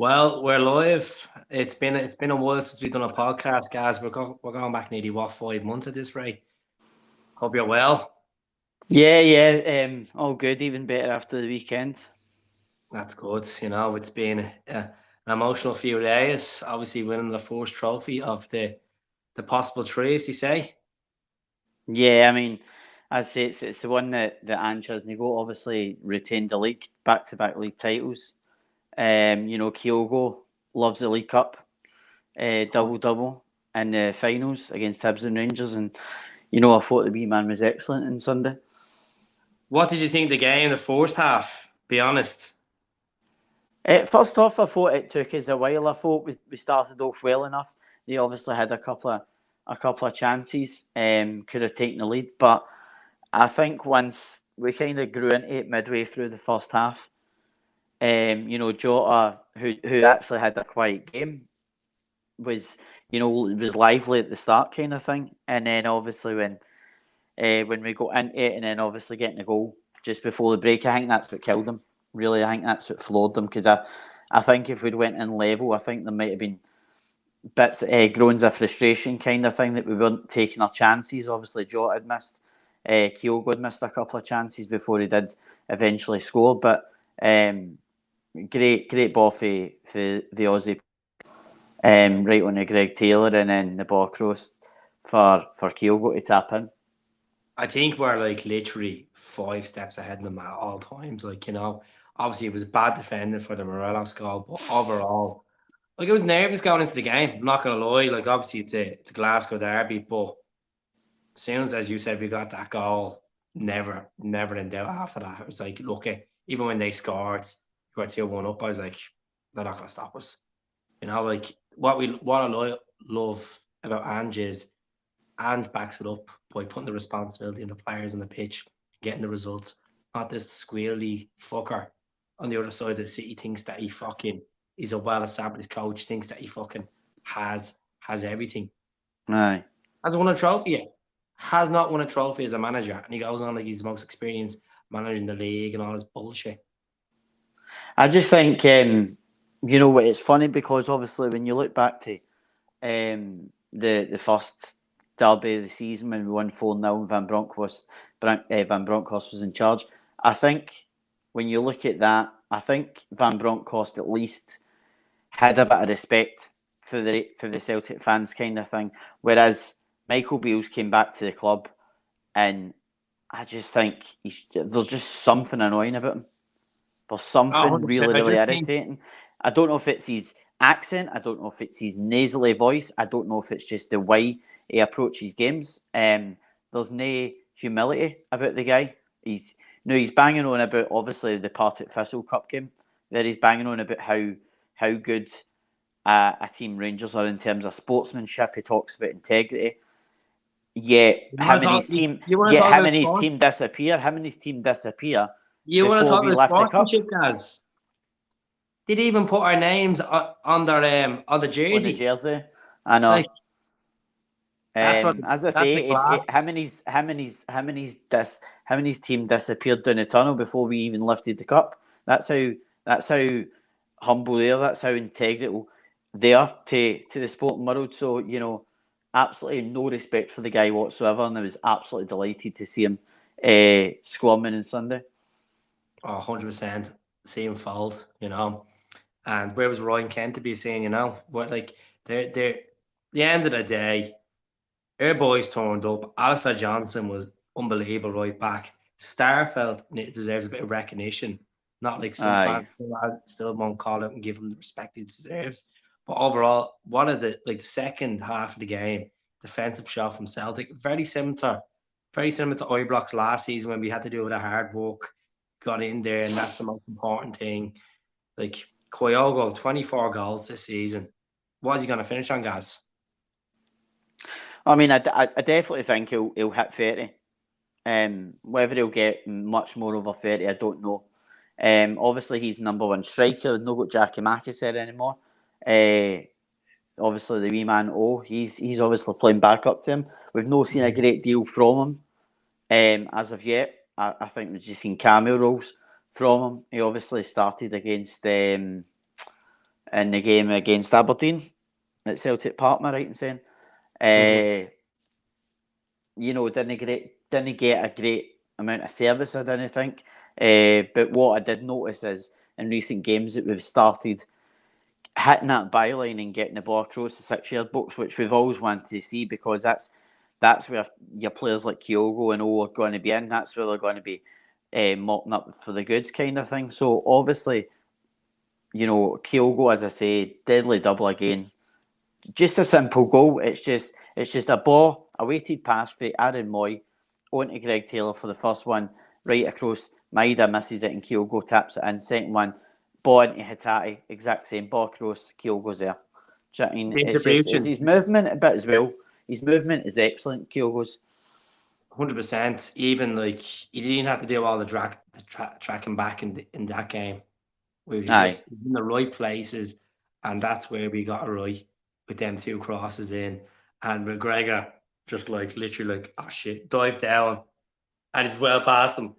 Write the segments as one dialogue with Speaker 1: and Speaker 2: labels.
Speaker 1: Well, we're live. It's been a while since we've done a podcast, guys. We're going back nearly 5 months at this rate. Hope you're well.
Speaker 2: Yeah. All good. Even better after the weekend.
Speaker 1: That's good. It's been an emotional few days. Obviously, winning the first trophy of the possible three, as they say.
Speaker 2: Yeah, I mean, I'd say it's the one that Ange hasn't got. Obviously, retained the league, back-to-back league titles. Kyogo loves the League Cup, double in the finals against Hibs and Rangers, and I thought the wee man was excellent on Sunday.
Speaker 1: What did you think of the game, the first half? Be honest.
Speaker 2: First off, I thought it took us a while. I thought we started off well enough. They obviously had a couple of chances, could have taken the lead, but I think once we kind of grew into it midway through the first half, Jota, who actually had a quiet game, was was lively at the start kind of thing, and then obviously when we got into it, and then obviously getting a goal just before the break, I think that's what killed them. Really, I think that's what floored them because I think if we'd went in level, I think there might have been bits, groans of frustration kind of thing that we weren't taking our chances. Obviously, Jota had missed, Kyogo had missed a couple of chances before he did eventually score. But great ball for the Aussie, right on the Greg Taylor, and then the ball crossed for Kyogo to tap in.
Speaker 1: I think we're like literally 5 steps ahead of them at all times. Obviously it was bad defending for the Morelos goal, but overall, like it was nervous going into the game. I'm not gonna lie. Like obviously it's a Glasgow derby, but as soon as you said we got that goal, never in doubt after that. It was like, look, even when they scored, we were 2-1 up. I was like, they're not gonna stop us. Like what I love about Ange is and backs it up by putting the responsibility on the players on the pitch, getting the results. Not this squealy fucker on the other side of the city thinks that he fucking is a well established coach, thinks that he fucking has everything.
Speaker 2: Aye.
Speaker 1: Has won a trophy yet. Has not won a trophy as a manager. And he goes on like he's the most experienced manager in the league and all this bullshit.
Speaker 2: I just think what it's funny because obviously when you look back to the first derby of the season when we won 4-0 and Van Bronckhorst was in charge. I think when you look at that, I think Van Bronckhorst at least had a bit of respect for the Celtic fans kind of thing. Whereas Michael Beale's came back to the club and I just think there's just something annoying about him. There's
Speaker 1: Oh,
Speaker 2: something
Speaker 1: 100%.
Speaker 2: really,
Speaker 1: I
Speaker 2: really
Speaker 1: just think
Speaker 2: irritating. I don't know if it's his accent. I don't know if it's his nasally voice. I don't know if it's just the way he approaches games. There's no humility about the guy. He's banging on about obviously the Partick Thistle Cup game. There he's banging on about how good a team Rangers are in terms of sportsmanship. He talks about integrity. Yet
Speaker 1: you want to talk you want to talk
Speaker 2: him
Speaker 1: about
Speaker 2: and his
Speaker 1: sport.
Speaker 2: team disappear. Him and his team disappear
Speaker 1: You want to
Speaker 2: before
Speaker 1: talk
Speaker 2: we
Speaker 1: about
Speaker 2: left the cup.
Speaker 1: sportsmanship, guys. Did even put our names on their on the
Speaker 2: On the
Speaker 1: jersey.
Speaker 2: jersey. I know.
Speaker 1: Like that's what
Speaker 2: As I
Speaker 1: that's
Speaker 2: say,
Speaker 1: the class.
Speaker 2: him and his team disappeared down the tunnel before we even lifted the cup. That's how humble they are. That's how integral they are to the sporting world. So absolutely no respect for the guy whatsoever, and I was absolutely delighted to see him squirming on Sunday.
Speaker 1: 100% same fault. And where was Ryan Kent to be saying, what like they're the end of the day, our boys turned up. Alistair Johnson was unbelievable right back. Starfelt deserves a bit of recognition. Not like some fans
Speaker 2: Aye.
Speaker 1: still won't call it and give him the respect he deserves. But overall, one of the second half of the game, defensive shot from Celtic, very similar to Ibrox last season when we had to do a bit of hard work, got in there, and that's the most important thing. Like Kyogo, 24 goals this season. What is he going to finish on, guys?
Speaker 2: I mean, I definitely think he'll hit 30. Whether he'll get much more over 30, I don't know. Obviously, he's number one striker. We've not got Jackie Mackesser anymore. Obviously, the wee man, he's obviously playing back up to him. We've not seen a great deal from him as of yet. I think we've just seen cameo roles from him. He obviously started against in the game against Aberdeen at Celtic Park, am I right in saying?
Speaker 1: Mhm.
Speaker 2: Didn't get a great amount of service, I didn't think. But what I did notice is in recent games that we've started hitting that byline and getting the ball across the 6 yard box, which we've always wanted to see, because that's where your players like Kyogo and O are going to be in. That's where they're going to be mopping up for the goods, kind of thing. So obviously, Kyogo, as I say, deadly double again. Just a simple goal. It's just a ball, a weighted pass for Aaron Moy onto Greg Taylor for the first one, right across. Maida misses it and Kyogo taps it in. Second one, ball into Hitati, exact same ball across. Kyogo's there. Do you know what I mean? It's
Speaker 1: Distribution,
Speaker 2: his movement a bit as well. His movement is excellent, Kyogo's.
Speaker 1: 100%. Even like he didn't have to do all the tracking back in that game. Where he's
Speaker 2: Aye.
Speaker 1: just in the right places, and that's where we got it right with them two crosses in, and McGregor just like literally like oh shit, dive down, and it's well past him.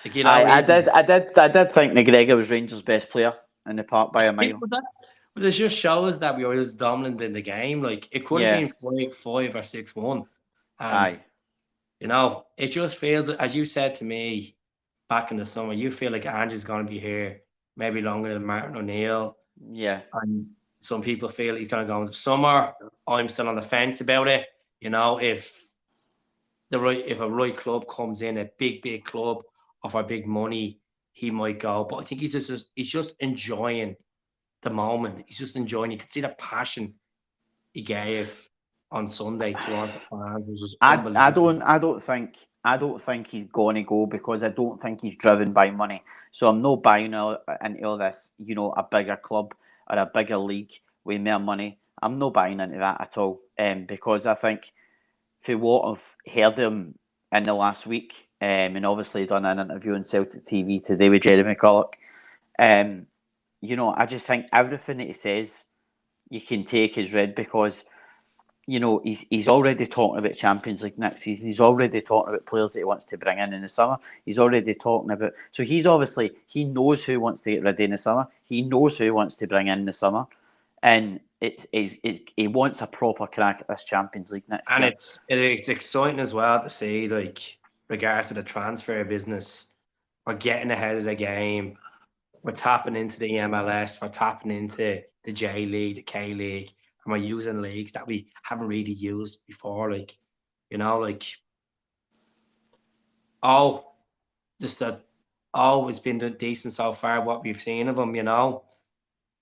Speaker 1: Like
Speaker 2: I did,
Speaker 1: even
Speaker 2: I did, I did think McGregor was Rangers' best player in the park by a
Speaker 1: it,
Speaker 2: mile.
Speaker 1: but it just shows that we were just dominant in the game. Like it could have
Speaker 2: Yeah,
Speaker 1: been 5 or 6-1, and
Speaker 2: aye,
Speaker 1: it just feels as you said to me back in the summer. You feel like Andrew's going to be here maybe longer than Martin O'Neill.
Speaker 2: yeah,
Speaker 1: And some people feel he's going to go into summer. I'm still on the fence about it. If if a right club comes in, a big club, offer big money, he might go. But I think he's just enjoying the moment. He's just enjoying. You could see the passion he gave on Sunday towards the fans, which was
Speaker 2: I
Speaker 1: unbelievable.
Speaker 2: don't, I don't think he's gonna go, because I don't think he's driven by money. So I'm not buying into all this. A bigger club or a bigger league with more money. I'm not buying into that at all. Because I think for what I've heard him in the last week, and obviously done an interview on Celtic TV today with Jeremy McCulloch. Um, I just think everything that he says you can take as read, because he's already talking about Champions League next season. He's already talking about players that he wants to bring in the summer. He's already talking about. So he knows who wants to get rid of in the summer. He knows who he wants to bring in the summer, and he wants a proper crack at this Champions League next
Speaker 1: And
Speaker 2: year.
Speaker 1: it's exciting as well to see, like, regards to the transfer business, we're getting ahead of the game. We're tapping into the MLS, we're tapping into the J League, the K League, and we're using leagues that we haven't really used before. Like all just that always been decent so far. What we've seen of them.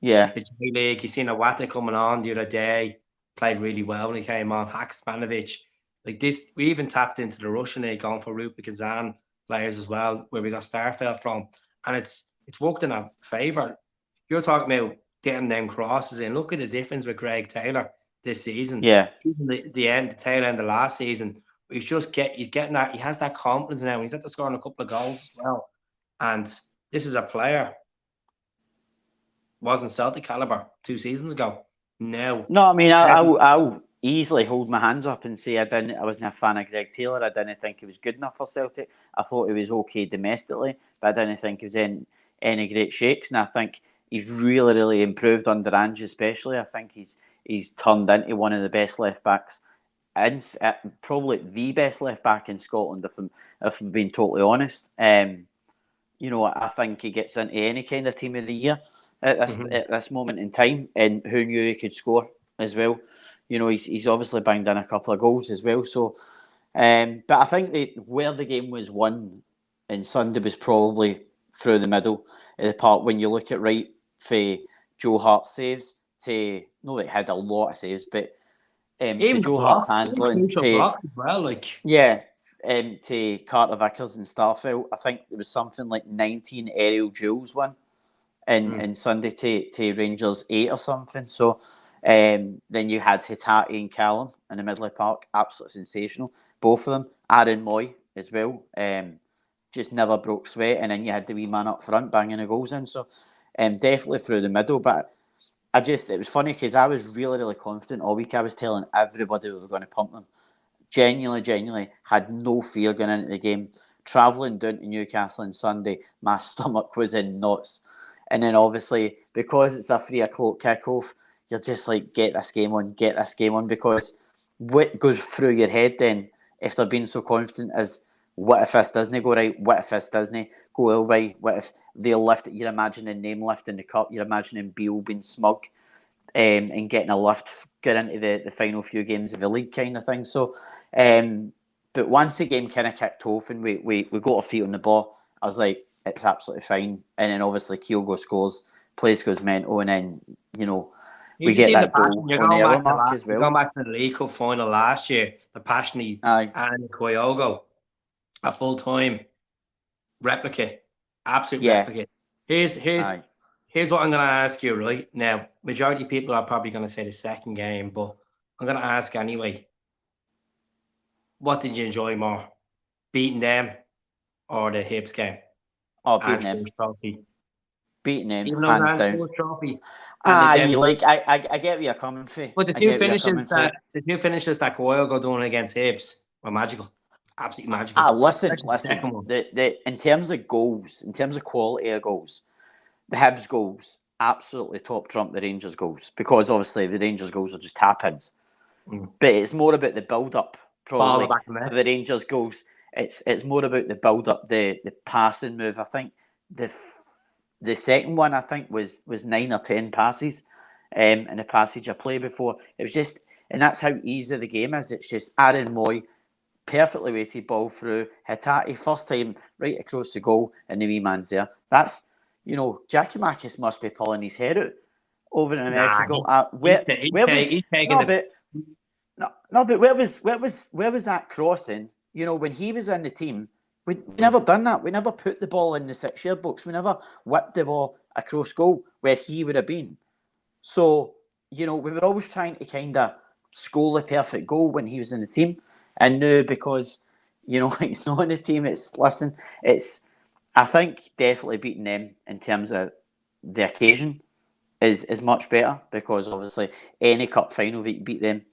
Speaker 2: Yeah,
Speaker 1: The J League, you seen Awata coming on the other day, played really well when he came on. Haksmanovic, like this, we even tapped into the Russian league, going for Rupa Kazan players as well, where we got Starfelt from, and it's worked in our favour. You're talking about getting them crosses in. Look at the difference with Greg Taylor this season.
Speaker 2: yeah.
Speaker 1: Even the tail end of last season, he's getting that, he has that confidence now. He's at the scoring a couple of goals as well, and this is a player wasn't Celtic caliber 2 seasons ago. No.
Speaker 2: No, I mean, I'll easily hold my hands up and say I wasn't a fan of Greg Taylor. I didn't think he was good enough for Celtic. I thought he was okay domestically, but I didn't think he was in any great shakes. And I think he's really improved under Ange, especially. I think he's turned into one of the best left backs, and probably the best left back in Scotland, if I'm being totally honest. I think he gets into any kind of team of the year at this
Speaker 1: Mhm.
Speaker 2: at this moment in time, and who knew he could score as well. He's obviously banged in a couple of goals as well. So, but I think where the game was won in Sunday was probably through the middle of the park. When you look at right for Joe Hart's saves to no, he had a lot of saves, but for
Speaker 1: Even the
Speaker 2: Joe Hart's
Speaker 1: blocks, even
Speaker 2: handling
Speaker 1: crucial
Speaker 2: to
Speaker 1: blocks as well. Like,
Speaker 2: yeah, to Carter Vickers and Starfelt, I think there was something like 19 aerial duels won
Speaker 1: mm,
Speaker 2: in Sunday to Rangers 8 or something. So then you had Hitati and Callum in the middle of the park, absolutely sensational. Both of them. Aaron Moy as well, just never broke sweat. And then you had the wee man up front banging the goals in. So definitely through the middle. But it was funny because I was really confident all week. I was telling everybody we were going to pump them. Genuinely had no fear going into the game. Travelling down to Newcastle on Sunday, my stomach was in knots. And then obviously, because it's a 3 o'clock kickoff, you're just like, get this game on, because what goes through your head then, if they're being so confident, is what if this doesn't go right? What if this doesn't go well right? What if they'll lift it? You're imagining name lifting the cup. You're imagining Beale being smug and getting a lift, get into the final few games of the league kind of thing. So, but once the game kind of kicked off and we got our feet on the ball, I was like, it's absolutely fine. And then obviously Kyogo scores, place goes mental, and then, we get that goal on the hour mark as well.
Speaker 1: You're going back to the League Cup final last year, the Passionate and Kyogo, a full-time replica, absolute replica. Here's what I'm going to ask you, right? Now, majority of people are probably going to say the second game, but I'm going to ask anyway. What did you enjoy more, beating them or the Hibs game?
Speaker 2: Oh, beating them.
Speaker 1: Trophy.
Speaker 2: Beating them,
Speaker 1: even though
Speaker 2: hands down.
Speaker 1: Trophy.
Speaker 2: I get where you're coming from.
Speaker 1: But the two finishes that Kyogo doing against Hibs were magical. Absolutely magical.
Speaker 2: Listen. In terms of goals, in terms of quality of goals, the Hibs goals absolutely top trump the Rangers goals, because obviously the Rangers goals are just tap-ins. But it's more about the build-up, probably, for the Rangers goals. It's more about the build-up, the passing move. I think the second one, I think, was 9 or 10 passes in the passage of play before. It was just, and that's how easy the game is. It's just Aaron Moy, perfectly weighted ball through, Hatate, first time right across the goal, and the wee man's there. That's, Jackie Marcus must be pulling his hair out over in America. But where was that crossing? When he was in the team, we never done that. We never put the ball in the 6-yard box. We never whipped the ball across goal where he would have been. So, we were always trying to kind of score the perfect goal when he was in the team. And now, because, he's not in the team, I think definitely beating them in terms of the occasion is much better, because obviously any cup final that you beat them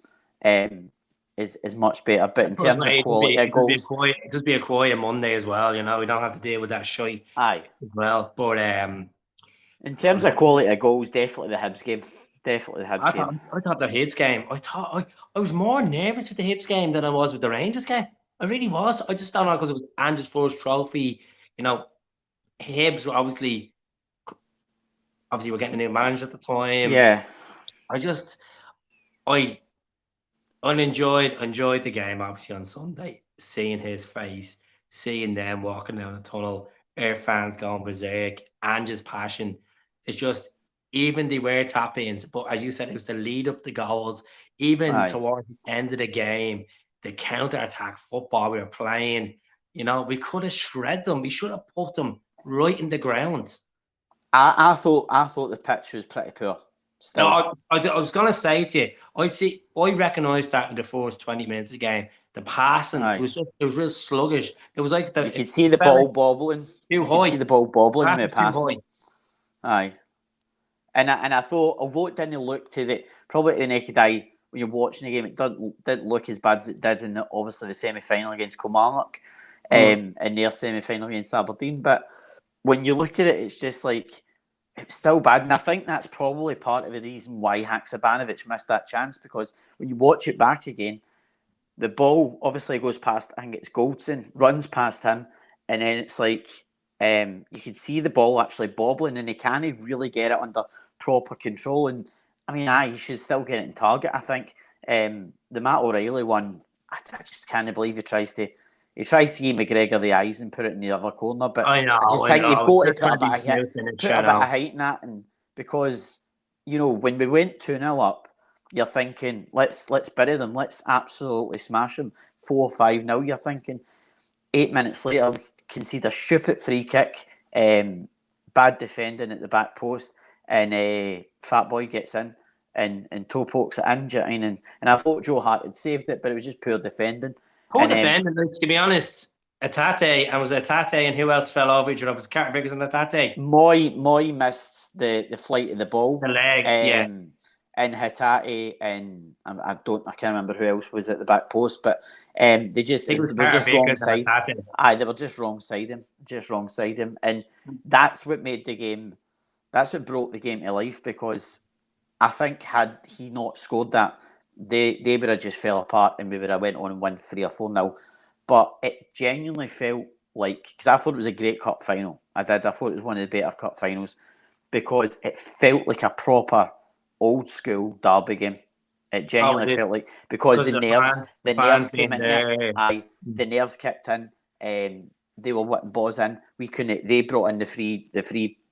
Speaker 2: is much better. But in terms of quality of goals,
Speaker 1: just be a quiet Monday as well. We don't have to deal with that shite.
Speaker 2: Aye,
Speaker 1: as well. But
Speaker 2: in terms of quality of goals, definitely the Hibs game. Definitely the Hibs game.
Speaker 1: I thought the Hibs game. I was more nervous with the Hibs game than I was with the Rangers game. I really was. I just don't know, because it was Andrew's first trophy. Hibs were obviously we're getting a new manager at the time.
Speaker 2: Yeah.
Speaker 1: I enjoyed the game, obviously, on Sunday, seeing his face, seeing them walking down the tunnel, our fans going berserk, and just passion. It's just, even they were tap-ins, but as you said, it was the lead up the goals, even towards the end of the game, the counter-attack football we were playing, we could have shredded them. We should have put them right in the ground.
Speaker 2: I thought the pitch was pretty poor. Still.
Speaker 1: No, I was going to say to you, I recognised that in the first 20 minutes of the game. The passing, it was real sluggish. It was like
Speaker 2: you could see the ball bobbling.
Speaker 1: Too high. You could
Speaker 2: see the ball bobbling with passing. Aye. And I thought, although it didn't look probably to the naked eye, when you're watching the game, it didn't look as bad as it did in obviously the semi-final against Kilmarnock, and their semi-final against Aberdeen. But when you look at it, it's just like, it's still bad. And I think that's probably part of the reason why Haksabanovic missed that chance, because when you watch it back again, the ball obviously goes past, I think it's Goldson, runs past him, and then it's like, you can see the ball actually bobbling, and he can't really get it under proper control. And I mean, he should still get it in target. I think the Matt O'Reilly one, I just can't believe he tries to give McGregor the eyes and put it in the other corner. But I just think you've got to put a bit of height in that, and because when we went 2-0 up, you're thinking, let's bury them, let's absolutely smash them. 4-5-0. You're thinking 8 minutes later, concede a stupid free kick, bad defending at the back post, and Fat Boy gets in and toe pokes it in. And I thought Joe Hart had saved it, but it was just poor defending.
Speaker 1: Poor defending, to be honest. Hatate, and was it Hatate, and who else fell over each other? Was Carter Vickers and Hatate?
Speaker 2: Moy missed the flight of the ball.
Speaker 1: The leg,
Speaker 2: And Hatate, and I can't remember who else was at the back post, but they were just wrong side. They were just wrong side him, and that's what made the game That's what brought the game to life, because I think had he not scored that, they would have just fell apart and we would have went on and won 3 or 4-0. But it genuinely felt like, because I thought it was a great cup final. I did. I thought it was one of the better cup finals, because it felt like a proper old school derby game. It
Speaker 1: Oh,
Speaker 2: genuinely
Speaker 1: it is
Speaker 2: felt like, because
Speaker 1: because the
Speaker 2: the
Speaker 1: fans
Speaker 2: nerves came
Speaker 1: being
Speaker 2: in there.
Speaker 1: there.
Speaker 2: The nerves kicked in. They were whipping balls in. We couldn't. They brought in the three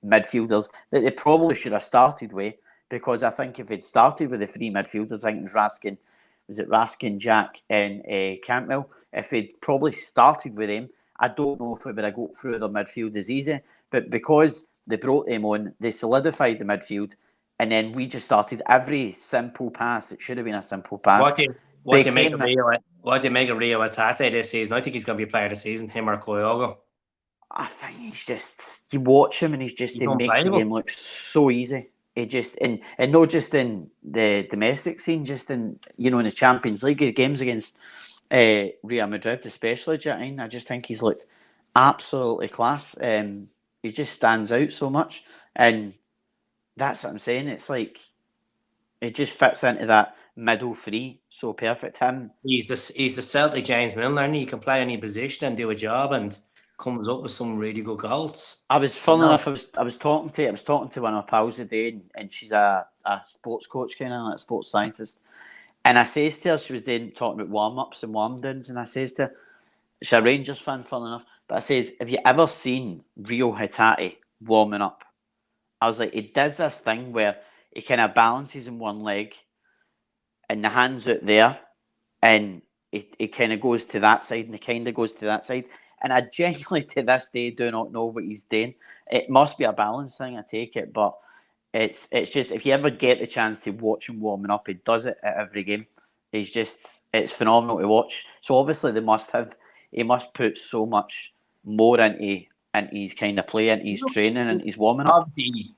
Speaker 2: midfielders that they probably should have started with, because I think if they'd started with the three midfielders, I think it was Raskin, Jack, and Cantwell. If they'd probably started with them, I don't know if we would have got through the midfield as easy. But because they brought them on, they solidified the midfield, and then we just started every simple pass. It should have been a simple pass.
Speaker 1: What do you make of Rio? What do you make of Rio Atate this season? I think he's going to be player of the season. Him or Kyogo.
Speaker 2: I think he's just, you watch him and he makes the game look so easy. He just, and not just in the domestic scene, just in, in the Champions League games against Real Madrid, especially. I just think he's looked absolutely class. He just stands out so much, and that's what I'm saying. It's like it just fits into that middle three so perfect. Him.
Speaker 1: He's the Celtic James Milner, and he can play any position and do a job, and comes up with some really good goals.
Speaker 2: I was fun enough. I was talking to one of my pals today, and she's a sports coach, kind of like a sports scientist. And I says to her, she was talking about warm ups and warm downs, and I says to her, she's a Rangers fan, fun enough. But I says, have you ever seen Rio Hatate warming up? I was like, he does this thing where he kind of balances in one leg, and the hands out there, and he kind of goes to that side, and he kind of goes to that side. And I genuinely, to this day, do not know what he's doing. It must be a balance thing, I take it, but it's just, if you ever get the chance to watch him warming up, he does it at every game. It's phenomenal to watch. So obviously he must put so much more into his kind of play, into his training, and his warming up.
Speaker 1: Obviously,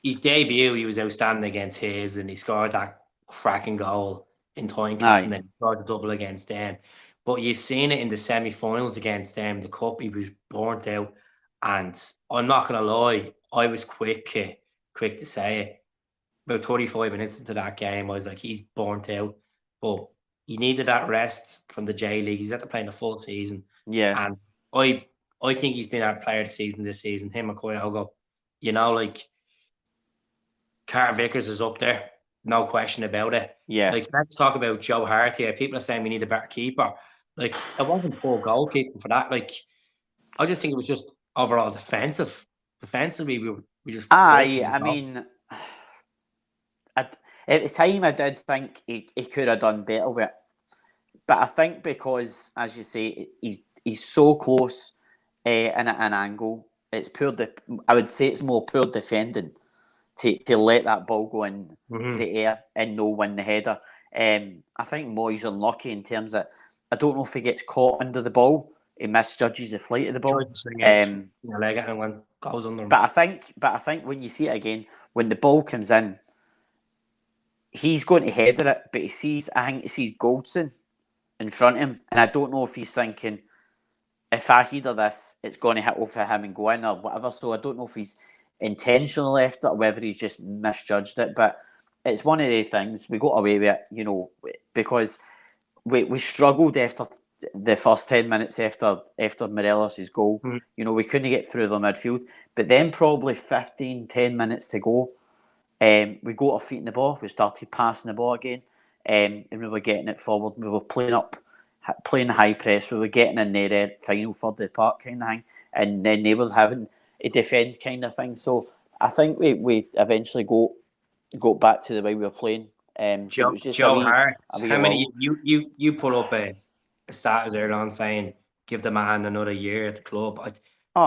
Speaker 1: his debut, he was outstanding against Hibs, and he scored that cracking goal in time kicks, and then he scored the double against them. But you've seen it in the semi-finals against them, the cup. He was burnt out, and I'm not gonna lie, I was quick to say it. About 35 minutes into that game, I was like, he's burnt out. But he needed that rest from the J League. He's had to play the full season.
Speaker 2: Yeah.
Speaker 1: And I think he's been our player of the season this season, him and Kyogo. Like Carter Vickers is up there, no question about it.
Speaker 2: Yeah.
Speaker 1: Like, let's talk about Joe Hart here. People are saying we need a better keeper. Like, it wasn't poor goalkeeping for that. Like, I just think it was just overall defensive. Defensively, we just.
Speaker 2: I mean, at the time, I did think he could have done better with it. But I think because, as you say, he's so close in an angle, it's poor. I would say it's more poor defending to let that ball go in the air and no win the header. I think Moyes unlucky in terms of, I don't know if he gets caught under the ball, he misjudges the flight of the ball.
Speaker 1: Goes under him.
Speaker 2: But I think when you see it again, when the ball comes in, he's going to header it, but I think he sees Goldson in front of him, and I don't know if he's thinking, if I header this, it's going to hit over him and go in or whatever. So I don't know if he's intentionally left it or whether he's just misjudged it. But it's one of the things we got away with it, because we struggled after the first 10 minutes after Morelos' goal. We couldn't get through the midfield. But then probably 10 minutes to go, we got our feet in the ball. We started passing the ball again, and we were getting it forward. We were playing high press. We were getting in their final third of the park kind of thing, and then they were having a defend kind of thing. So I think we eventually got back to the way we were playing.
Speaker 1: Joe Hart, how many you put up a status earlier on saying give the man another year at the club?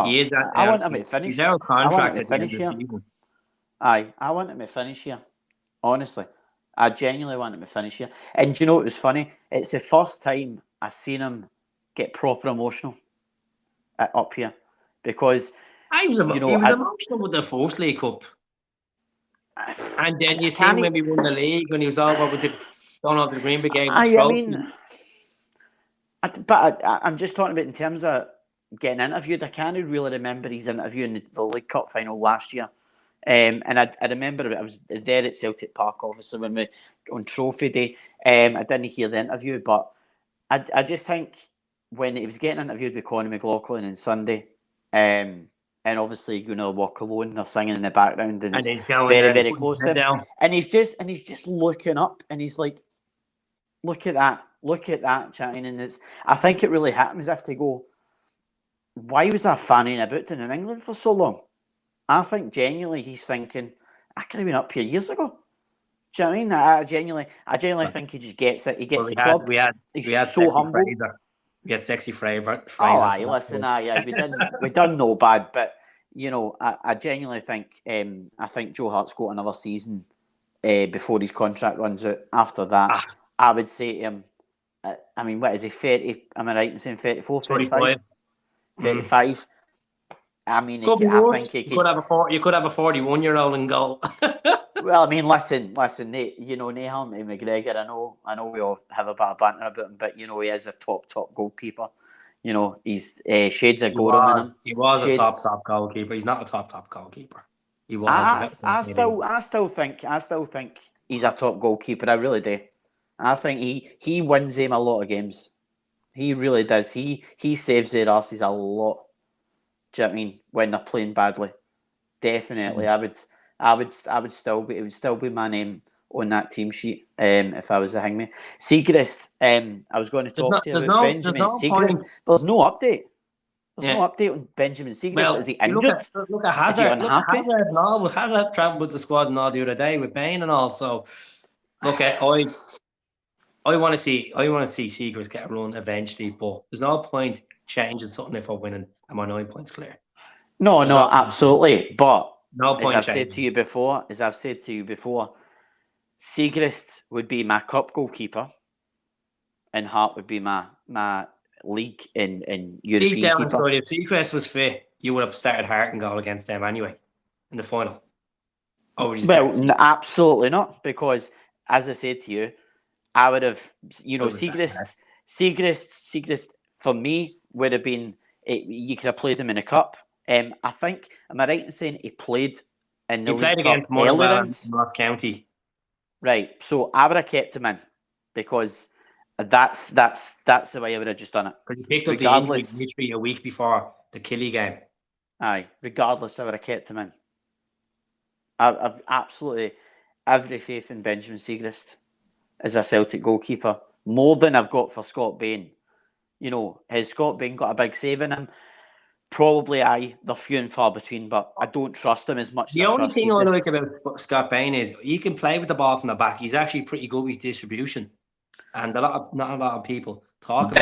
Speaker 1: He is.
Speaker 2: I want him to finish.
Speaker 1: He's out of contract at the end of the season.
Speaker 2: I want him to finish here. Honestly, I genuinely want him to finish here. And do you know what was funny? It's the first time I've seen him get proper emotional up here, because
Speaker 1: he was emotional with the Fourth League Cup. And then you see when we won the league, when he was over with going off to the Green Brigade.
Speaker 2: I'm just talking about in terms of getting interviewed. I can't really remember his interview in the League Cup final last year. And I remember I was there at Celtic Park, obviously, when we on Trophy Day. I didn't hear the interview, but I just think when he was getting interviewed with Conor McLaughlin on Sunday, and obviously Walk Alone, they're singing in the background, and it's
Speaker 1: he's going
Speaker 2: very,
Speaker 1: there,
Speaker 2: very
Speaker 1: putting his
Speaker 2: close to
Speaker 1: head
Speaker 2: him,
Speaker 1: down.
Speaker 2: and he's just looking up, and he's like, look at that, chatting, and I think it really happens if they go, why was I fanning about in England for so long? I think genuinely he's thinking, I could have been up here years ago. Do you know what I mean? I genuinely think he just gets it. He gets the club.
Speaker 1: We had
Speaker 2: He's so
Speaker 1: sexy
Speaker 2: humble.
Speaker 1: Fraser. We had sexy Fraser.
Speaker 2: Oh, aye, listen, we done no bad, but I genuinely think I think Joe Hart's got another season before his contract runs out. After that, I would say to him, I mean, what is he, 30? Am I right in saying 34, 35? 35. I mean, I think he
Speaker 1: could have you could have a 41-year-old in goal.
Speaker 2: Well, I mean, listen, Nate, Callum McGregor, I know we all have a bit of banter about him, but he is a top goalkeeper. He's shades of Gorum in him.
Speaker 1: He was a top goalkeeper. He's not a top goalkeeper. He was.
Speaker 2: I still think he's a top goalkeeper. I really do. I think he wins him a lot of games. He really does. He saves their asses a lot. Do you know what I mean? When they're playing badly, definitely.
Speaker 1: Mm.
Speaker 2: I would still be. It would still be my name on that team sheet. If I was a hangman. Siegrist. I was going to talk to you about Benjamin Siegrist. There's no update. There's no update on Benjamin Siegrist.
Speaker 1: Well,
Speaker 2: is he injured?
Speaker 1: Look at Hazard.
Speaker 2: Is he unhappy?
Speaker 1: Hazard travelled with the squad and all the other day with Bain and all. So, look at I want to see Siegrist get a run eventually, but there's no point changing something if we're winning and we're 9 points clear.
Speaker 2: No, absolutely. But
Speaker 1: no point
Speaker 2: as I've said to you before, Siegrist would be my cup goalkeeper, and Hart would be my league in European
Speaker 1: deep down
Speaker 2: keeper.
Speaker 1: If Siegrist was fit, you would have started Hart and goal against them anyway in the final.
Speaker 2: Well, absolutely not, because as I said to you, I would have, Siegrist for me would have been. You could have played him in a cup. I think. Am I right in saying he played in the League Cup
Speaker 1: against Motherwell and Ross County?
Speaker 2: Right. So I would have kept him in because that's the way I would have just done it.
Speaker 1: Because he picked up the injury literally a week before the Killie game.
Speaker 2: Aye. Regardless, I would have kept him in. I've absolutely every faith in Benjamin Siegrist as a Celtic goalkeeper, more than I've got for Scott Bain. Has Scott Bain got a big save in him? Probably they're few and far between, but I don't trust him as much.
Speaker 1: The only thing I like about Scott Bain is he can play with the ball from the back. He's actually pretty good with his distribution, and not a lot of people talk about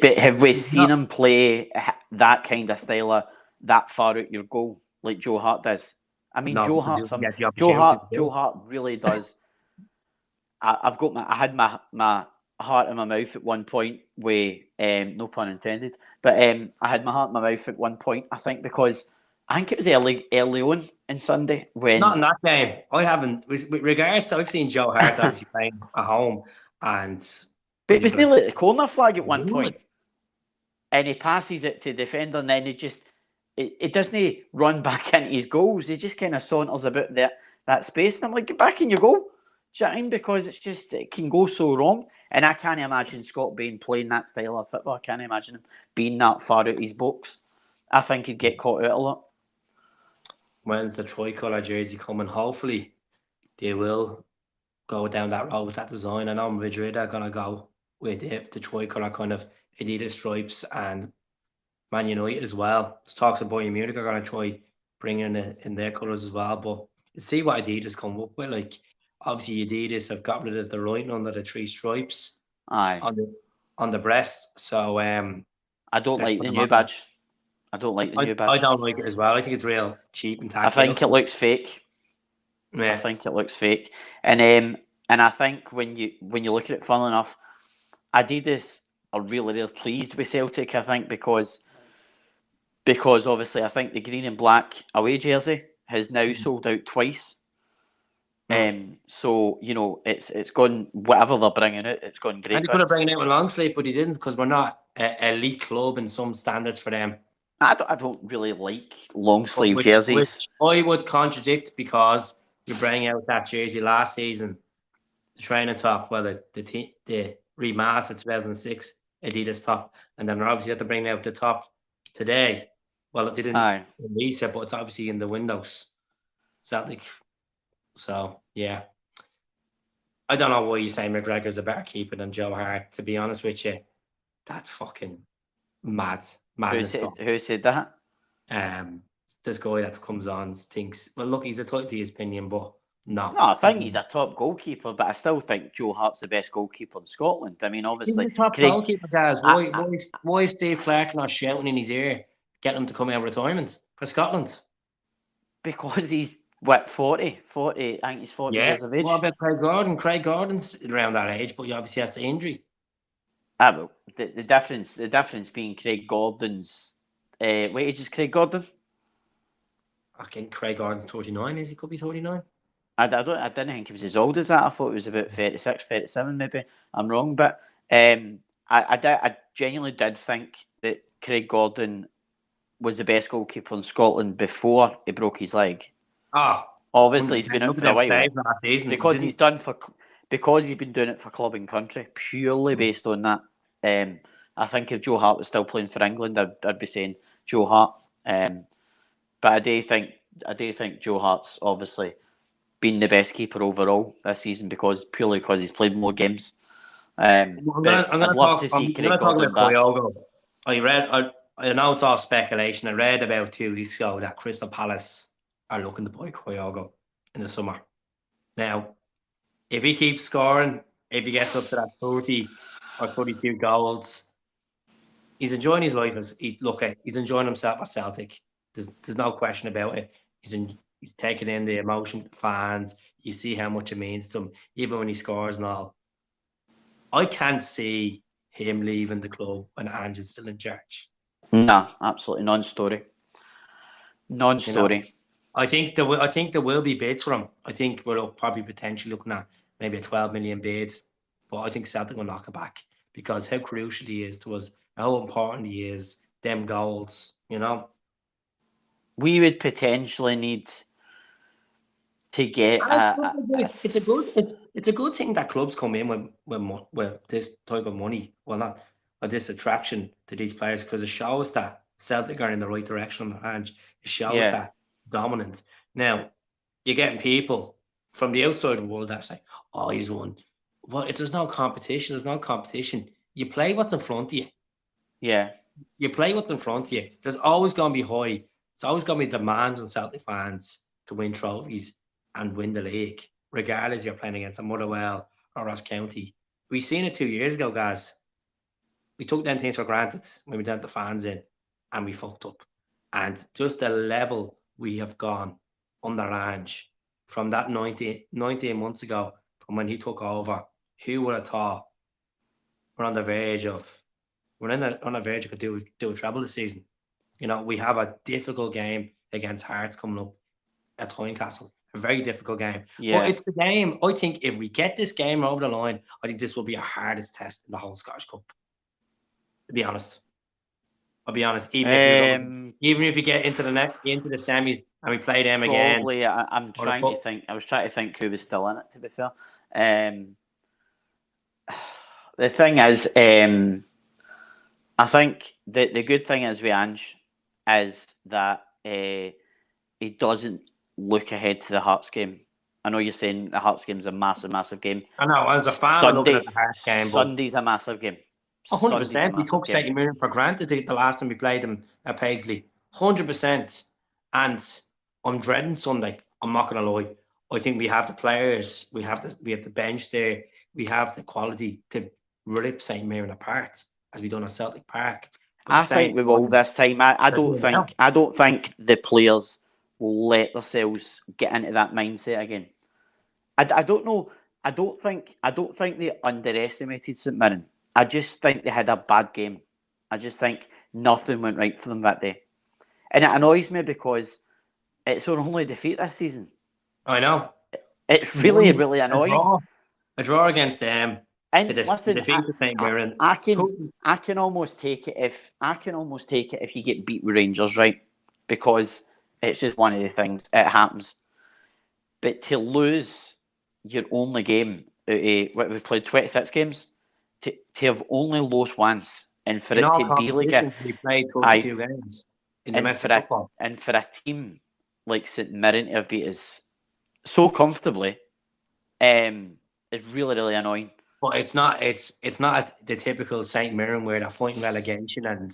Speaker 1: that.
Speaker 2: Have we seen him play that kind of style, that far out your goal, like Joe Hart does? I mean, Joe Hart really does. I had my heart in my mouth at one point with no pun intended, but I had my heart in my mouth at one point, I think, because I think it was early on in Sunday when
Speaker 1: not in that game. I haven't. With regards to, I've seen Joe Hart obviously playing at home,
Speaker 2: but it was nearly at the corner flag at one point, and he passes it to the defender, and then it doesn't run back into his goals. He just kind of saunters about that space, and I'm like, get back in your goal. Do you know what I mean? Because it can go so wrong. And I can't imagine Scott Bain playing that style of football. I can't imagine him being that far out his box. I think he'd get caught out a lot.
Speaker 1: When's the tricolour jersey coming? Hopefully they will go down that road with that design. I know Madrid are going to go with the tricolour kind of Adidas stripes, and Man United as well. There's talks of Bayern Munich are going to try bringing it in their colours as well. But see what Adidas come up with. Like, obviously, Adidas have got rid of the writing under the three stripes on the breast. So
Speaker 2: I don't like the new badge. I don't
Speaker 1: like it as well. I think it's real cheap and tacky.
Speaker 2: I think it looks fake.
Speaker 1: Yeah.
Speaker 2: I think it looks fake. And I think when you look at it, funnily enough, Adidas are really, really pleased with Celtic, I think, because obviously I think the green and black away jersey has now sold out twice. So it's gone, whatever they're bringing out, it's gone great.
Speaker 1: And they could have bring it out with long sleeve, but he didn't, because we're not an elite club in some standards for them.
Speaker 2: I don't really like long
Speaker 1: But
Speaker 2: sleeve jerseys.
Speaker 1: which I would contradict because you bring out that jersey last season, the training top, well, the remastered 2006 Adidas top, and then they're obviously have to bring out the top today. Well, it didn't
Speaker 2: Aye.
Speaker 1: release it, but it's obviously in the windows. Celtic. So yeah, I don't know why you say McGregor's a better keeper than Joe Hart. To be honest with you, that's fucking madness talk.
Speaker 2: Who said that?
Speaker 1: Um, this guy that comes on thinks, well, look, he's entitled to his opinion, but no,
Speaker 2: No, I think he's a top goalkeeper, but I still think Joe Hart's the best goalkeeper in Scotland. I mean,
Speaker 1: he's
Speaker 2: obviously,
Speaker 1: the top
Speaker 2: Craig,
Speaker 1: goalkeeper, guys.
Speaker 2: I,
Speaker 1: Why is Steve Clark not shouting in his ear, getting him to come out of retirement for Scotland?
Speaker 2: because he's what 40, I think he's 40
Speaker 1: Yeah.
Speaker 2: years of
Speaker 1: What
Speaker 2: age.
Speaker 1: about Craig Gordon? Craig Gordon's around that age, but he obviously has the injury.
Speaker 2: Well, the difference being Craig Gordon's. What age is Craig Gordon?
Speaker 1: I think Craig Gordon's 39. Is he? Could be 39.
Speaker 2: I didn't think he was as old as that. I thought he was about 36, 37 maybe. I'm wrong, but I genuinely did think that Craig Gordon was the best goalkeeper in Scotland before he broke his leg.
Speaker 1: Ah,
Speaker 2: Obviously, he's been out for a while
Speaker 1: last season.
Speaker 2: because he's been doing it for club and country purely based on that. I think if Joe Hart was still playing for England, I'd be saying Joe Hart. But I do think Joe Hart's obviously been the best keeper overall this season purely because he's played more games.
Speaker 1: I'm gonna
Speaker 2: love to
Speaker 1: talk.
Speaker 2: see
Speaker 1: I'm
Speaker 2: Craig
Speaker 1: gonna talk
Speaker 2: Gordon
Speaker 1: about
Speaker 2: back.
Speaker 1: Kyogo. I know it's all speculation. I read about 2 weeks ago that Crystal Palace are looking to buy Kyogo in the summer. Now, if he keeps scoring, if he gets up to that 30 or 32 goals, he's enjoying his life. He's enjoying himself at Celtic. There's no question about it. He's taking in the emotion with the fans. You see how much it means to him, even when he scores and all. I can't see him leaving the club when Ange is still in charge.
Speaker 2: Nah, absolutely non-story. Non-story.
Speaker 1: I think there will be bids for him. I think we're probably potentially looking at maybe a 12 million bid, but I think Celtic will knock it back because how crucial he is to us, how important he is, them goals.
Speaker 2: We would potentially need to get
Speaker 1: It's a good thing that clubs come in with this type of money. Well, not with this attraction to these players because it shows that Celtic are in the right direction on the Ange. It shows that dominance. Now you're getting people from the outside world that say, "Oh, he's won." Well, there's no competition. There's no competition. You play what's in front of you.
Speaker 2: Yeah.
Speaker 1: You play what's in front of you. There's always going to be high. It's always going to be demands on Celtic fans to win trophies and win the league, regardless you're playing against a Motherwell or Ross County. We seen it 2 years ago, guys. We took them things for granted when we let the fans in, and we fucked up. And just the level we have gone under Ange from that 19 months ago, from when he took over, who would have thought we're on the verge of could do a treble this season. We have a difficult game against Hearts coming up at Tynecastle. A very difficult game.
Speaker 2: Yeah.
Speaker 1: But it's the game. I think if we get this game over the line, I think this will be our hardest test in the whole Scottish Cup. To be honest. I'll be honest. Even if you get into the semis and we play them again.
Speaker 2: Probably, I'm trying to think. I was trying to think who was still in it. To be fair, the thing is, I think the good thing is with Ange is that he doesn't look ahead to the Hearts game. I know you're saying the Hearts game is a massive, massive game.
Speaker 1: I know, as a fan, I'm looking at the Hearts game.
Speaker 2: Sunday's a massive game.
Speaker 1: 100%. We took St. Mirren for granted the last time we played them at Paisley. 100%. And I'm dreading Sunday. I'm not going to lie. I think we have the players. We have the bench there. We have the quality to rip St. Mirren apart as we done at Celtic Park.
Speaker 2: But I think we will this time. I don't think the players will let themselves get into that mindset again. I don't know. I don't think they underestimated St Mirren. I just think they had a bad game. I just think nothing went right for them that day. And it annoys me because it's our only defeat this season.
Speaker 1: I know.
Speaker 2: It's really, really annoying.
Speaker 1: A draw against them.
Speaker 2: And
Speaker 1: to
Speaker 2: listen,
Speaker 1: defeat the St. Mirren.
Speaker 2: I can almost take it if you get beat with Rangers, right? Because it's just one of the things. It happens. But to lose your only game, what we played 26 games, to have only lost once, and for
Speaker 1: In
Speaker 2: it
Speaker 1: all
Speaker 2: to be like a,
Speaker 1: competitions, we played
Speaker 2: I
Speaker 1: 32 games in
Speaker 2: and
Speaker 1: domestic football.
Speaker 2: for a team like St Mirren to have beat us so comfortably, is really really annoying.
Speaker 1: But it's not the typical St. Mirren where they're fighting relegation and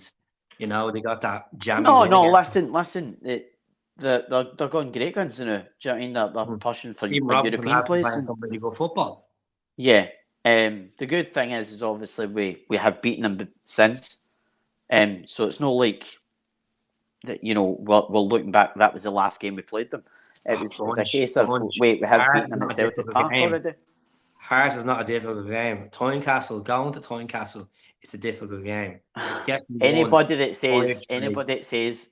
Speaker 1: they got that jammy win
Speaker 2: No,
Speaker 1: again.
Speaker 2: listen. They're going great guns now. Do you know what I mean? They're pushing for
Speaker 1: Stephen Robinson
Speaker 2: European
Speaker 1: has been
Speaker 2: place.
Speaker 1: playing some really good football.
Speaker 2: Yeah. The good thing is obviously we have beaten them since. So it's not like that. We're looking back. That was the last game we played them. It's a case of we have beaten them at Celtic Park already.
Speaker 1: Hearts is not a difficult game. Tynecastle, going to Tynecastle, it's a difficult game. Yes,
Speaker 2: Anybody that says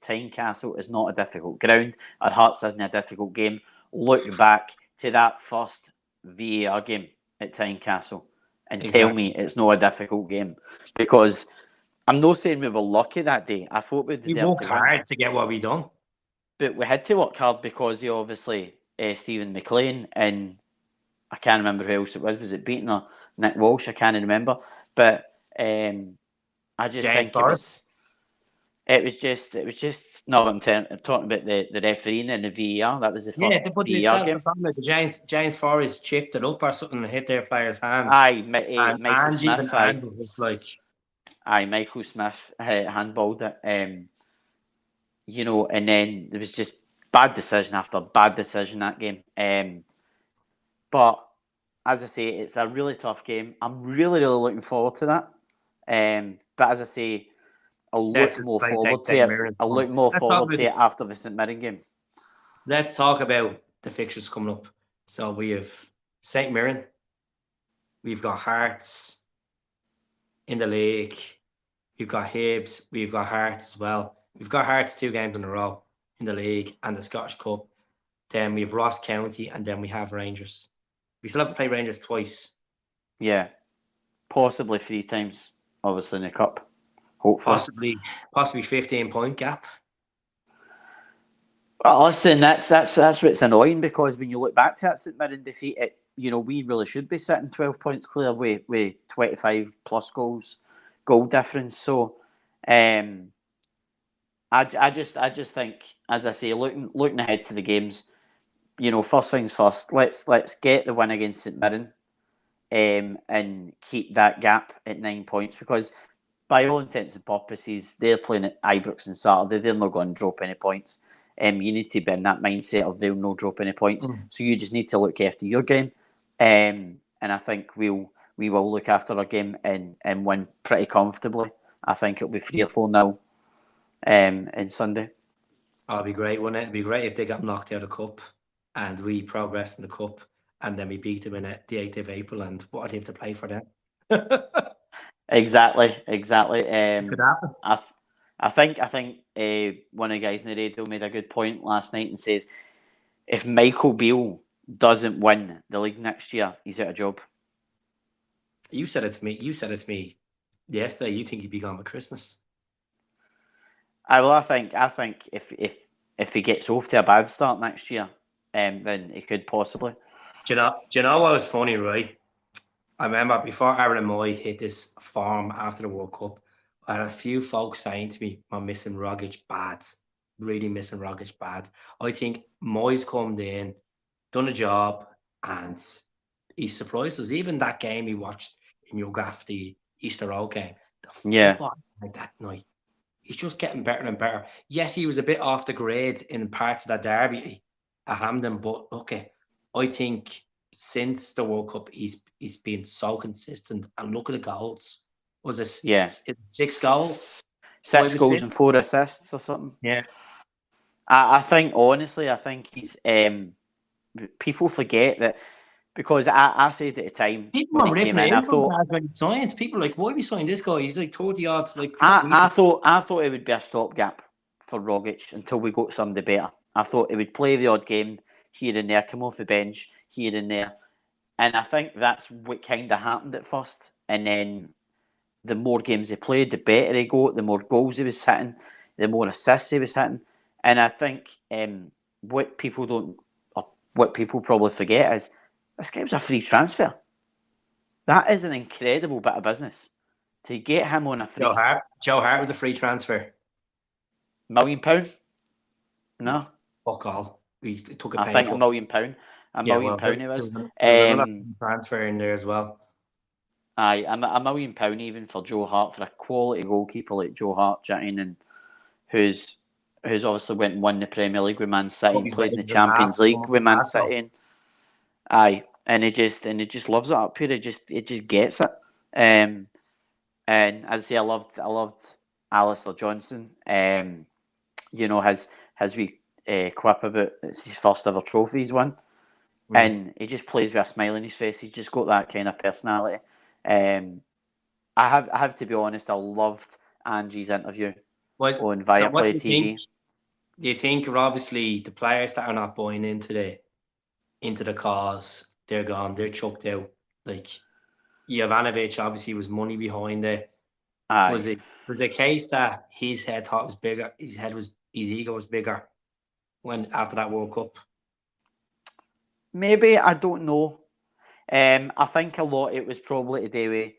Speaker 2: Tynecastle is not a difficult ground, or Hearts isn't a difficult game, look back to that first VAR game at Tynecastle and tell me it's not a difficult game. Because I'm not saying we were lucky that day. I thought we deserved to win.
Speaker 1: We worked hard to get what we done.
Speaker 2: But we had to work hard because of obviously Stephen McLean and I can't remember who else it was. Was it Beaton or Nick Walsh? I can't remember. But I just think it was just no. I'm talking about the refereeing and the VAR. That was the first VAR game.
Speaker 1: The James Forrest chipped it up or something and hit their player's hands.
Speaker 2: Aye, Michael Smith. Michael Smith handballed it. And then there was just bad decision after bad decision that game. But as I say, it's a really tough game. I'm really, really looking forward to that. But as I say, I'll look more forward to it. I'll look more forward to it after the St Mirren game.
Speaker 1: Let's talk about the fixtures coming up. So we have St Mirren. We've got Hearts in the league. We've got Hibs. We've got Hearts as well. We've got Hearts 2 games in a row in the league and the Scottish Cup. Then we have Ross County and then we have Rangers. We still have to play Rangers twice.
Speaker 2: Yeah. Possibly 3 times, obviously, in the Cup. Hopefully.
Speaker 1: Possibly 15-point gap.
Speaker 2: Well, listen, that's what's annoying because when you look back to that St Mirren defeat, we really should be sitting 12 points clear with 25 plus goal difference. So, I just think, as I say, looking ahead to the games, first things first. Let's get the win against St Mirren, and keep that gap at 9 points because, by all intents and purposes, they're playing at Ibrox on Saturday. They're not going to drop any points. You need to be in that mindset of they'll not drop any points. So you just need to look after your game, and I think we will look after our game and win pretty comfortably. I think it'll be 3 or 4-0 in Sunday.
Speaker 1: Oh, it'd be great, wouldn't it? It'd be great if they got knocked out of the cup and we progressed in the cup and then we beat them in the 8th of April. And what do you have to play for them?
Speaker 2: Exactly.
Speaker 1: Could happen.
Speaker 2: I think one of the guys in the radio made a good point last night and says if Michael Beale doesn't win the league next year, he's out of job.
Speaker 1: You said it to me yesterday. You think he'd be gone by Christmas?
Speaker 2: I think if he gets off to a bad start next year, then he could possibly.
Speaker 1: Do you know what was funny, right? I remember before Aaron and Moy hit this form after the World Cup, I had a few folks saying to me, I'm missing Rogic bad. Really missing Rogic bad. I think Moy's come in, done a job, and he surprised us. Even that game he watched in Yogaf, the Easter Road game, the football like that night, he's just getting better and better. Yes, he was a bit off the grade in parts of that derby at Hampden, but okay, I think since the World Cup, he's been so consistent. And look at the goals. Was it 6 goals?
Speaker 2: 6 goals and 4 assists or something.
Speaker 1: Yeah.
Speaker 2: I think, honestly, he's... people forget that because I said at the time
Speaker 1: people when he came in, I thought... Science. People are like, why are we signing this guy? He's like 30 yards. Like,
Speaker 2: I thought it would be a stopgap for Rogic until we got somebody better. I thought he would play the odd game here and there, come off the bench here and there, And I think that's what kind of happened at first. And then the more games he played, the better he got, the more goals he was hitting, the more assists he was hitting. And I think what people don't, or what people probably forget is this guy was a free transfer. That is an incredible bit of business to get him on a free
Speaker 1: Joe Hart was a free transfer.
Speaker 2: £1 million. No,
Speaker 1: Fuck all. We took a
Speaker 2: I
Speaker 1: pay
Speaker 2: think
Speaker 1: cut.
Speaker 2: £1 million. A
Speaker 1: Yeah,
Speaker 2: million
Speaker 1: well,
Speaker 2: pound it was.
Speaker 1: there was another transfer in there as well.
Speaker 2: Aye, £1 million even for Joe Hart, for a quality goalkeeper like Joe Hart, Jane, and who's obviously went and won the Premier League with Man City and played in the Champions League with Man City. And, aye, and he just loves it up here. It just gets it. And as I say, I loved Alistair Johnson. His wee quip about it's his first ever trophy he's won. And he just plays with a smile on his face. He's just got that kind of personality. I have to be honest, I loved Angie's interview on Viaplay TV.
Speaker 1: Do you think obviously the players that are not buying into the cause, they're gone, they're chucked out? Like Jovanovic obviously was money behind it.
Speaker 2: Aye.
Speaker 1: Was it a case that his head thought was bigger, his ego was bigger when after that World Cup?
Speaker 2: Maybe, I don't know. I think a lot it was probably to do with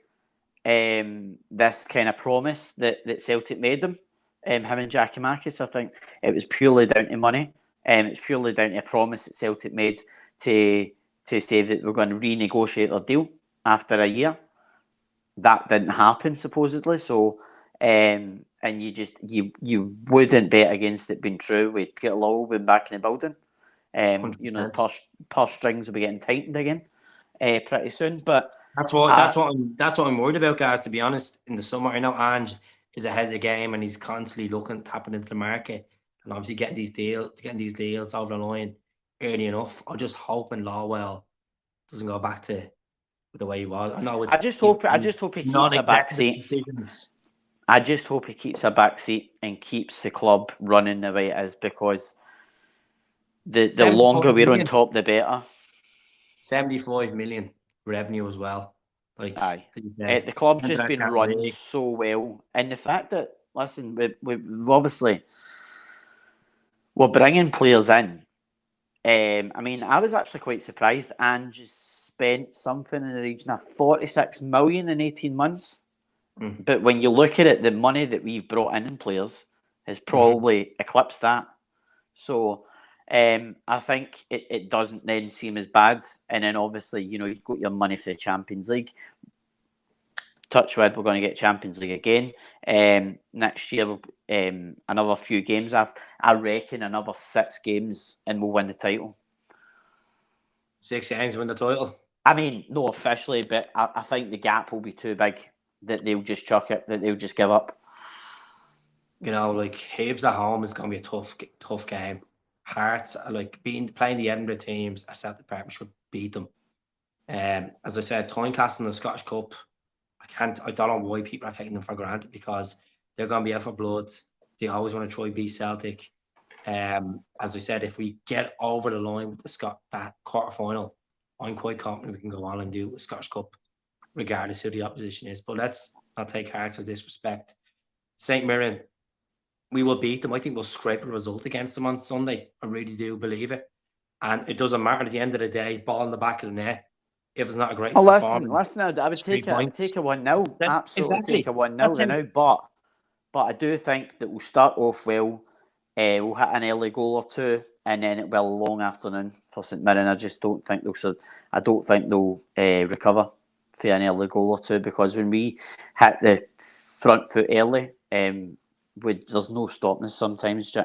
Speaker 2: this kind of promise that Celtic made them, him and Giakoumakis. I think it was purely down to money. It's purely down to a promise that Celtic made to say that we're going to renegotiate their deal after a year. That didn't happen, supposedly. So, and you wouldn't bet against it being true with Peter Lowell being back in the building. The purse strings will be getting tightened again pretty soon. But
Speaker 1: that's what I'm worried about, guys. To be honest, in the summer, I know Ange is ahead of the game and he's constantly tapping into the market and obviously getting these deals over the line early enough. I'm just hoping Lawwell doesn't go back to the way he was. I know
Speaker 2: I just hope he keeps a back seat.
Speaker 1: Decisions.
Speaker 2: I just hope he keeps a back seat and keeps the club running the way it is, because the longer we're on top, the better.
Speaker 1: 75 million revenue as well.
Speaker 2: Aye. The club's just been run so well. And the fact that, listen, we've obviously, we're bringing players in. I mean, I was actually quite surprised. And just spent something in the region of 46 million in 18 months. But when you look at it, the money that we've brought in players has probably eclipsed that. So I think it doesn't then seem as bad. And then obviously, you've got your money for the Champions League. Touch wood, we're going to get Champions League again next year. Another few games. I reckon another 6 games and we'll win the title.
Speaker 1: 6 games, win the title?
Speaker 2: I mean, no officially, but I think the gap will be too big that they'll just chuck it, that they'll just give up.
Speaker 1: Hibs at home is going to be a tough game. Hearts, playing the Edinburgh teams, I said the Premier should beat them. As I said, Tynecastle in the Scottish Cup, I don't know why people are taking them for granted, because they're going to be out for blood. They always want to try beat Celtic. As I said, if we get over the line with that quarter final, I'm quite confident we can go on and do a Scottish Cup, regardless who the opposition is. But let's not take Hearts with disrespect. St Mirren, we will beat them. I think we'll scrape a result against them on Sunday. I really do believe it. And it doesn't matter at the end of the day, ball in the back of the net. If it's not a great performance.
Speaker 2: Listen, I would take a 1-0. Absolutely take a 1-0 now. But I do think that we'll start off well. We'll hit an early goal or two, and then it'll be a long afternoon for St Mirren. I just don't think they'll recover for an early goal or two, because when we hit the front foot early, there's no stopping us sometimes.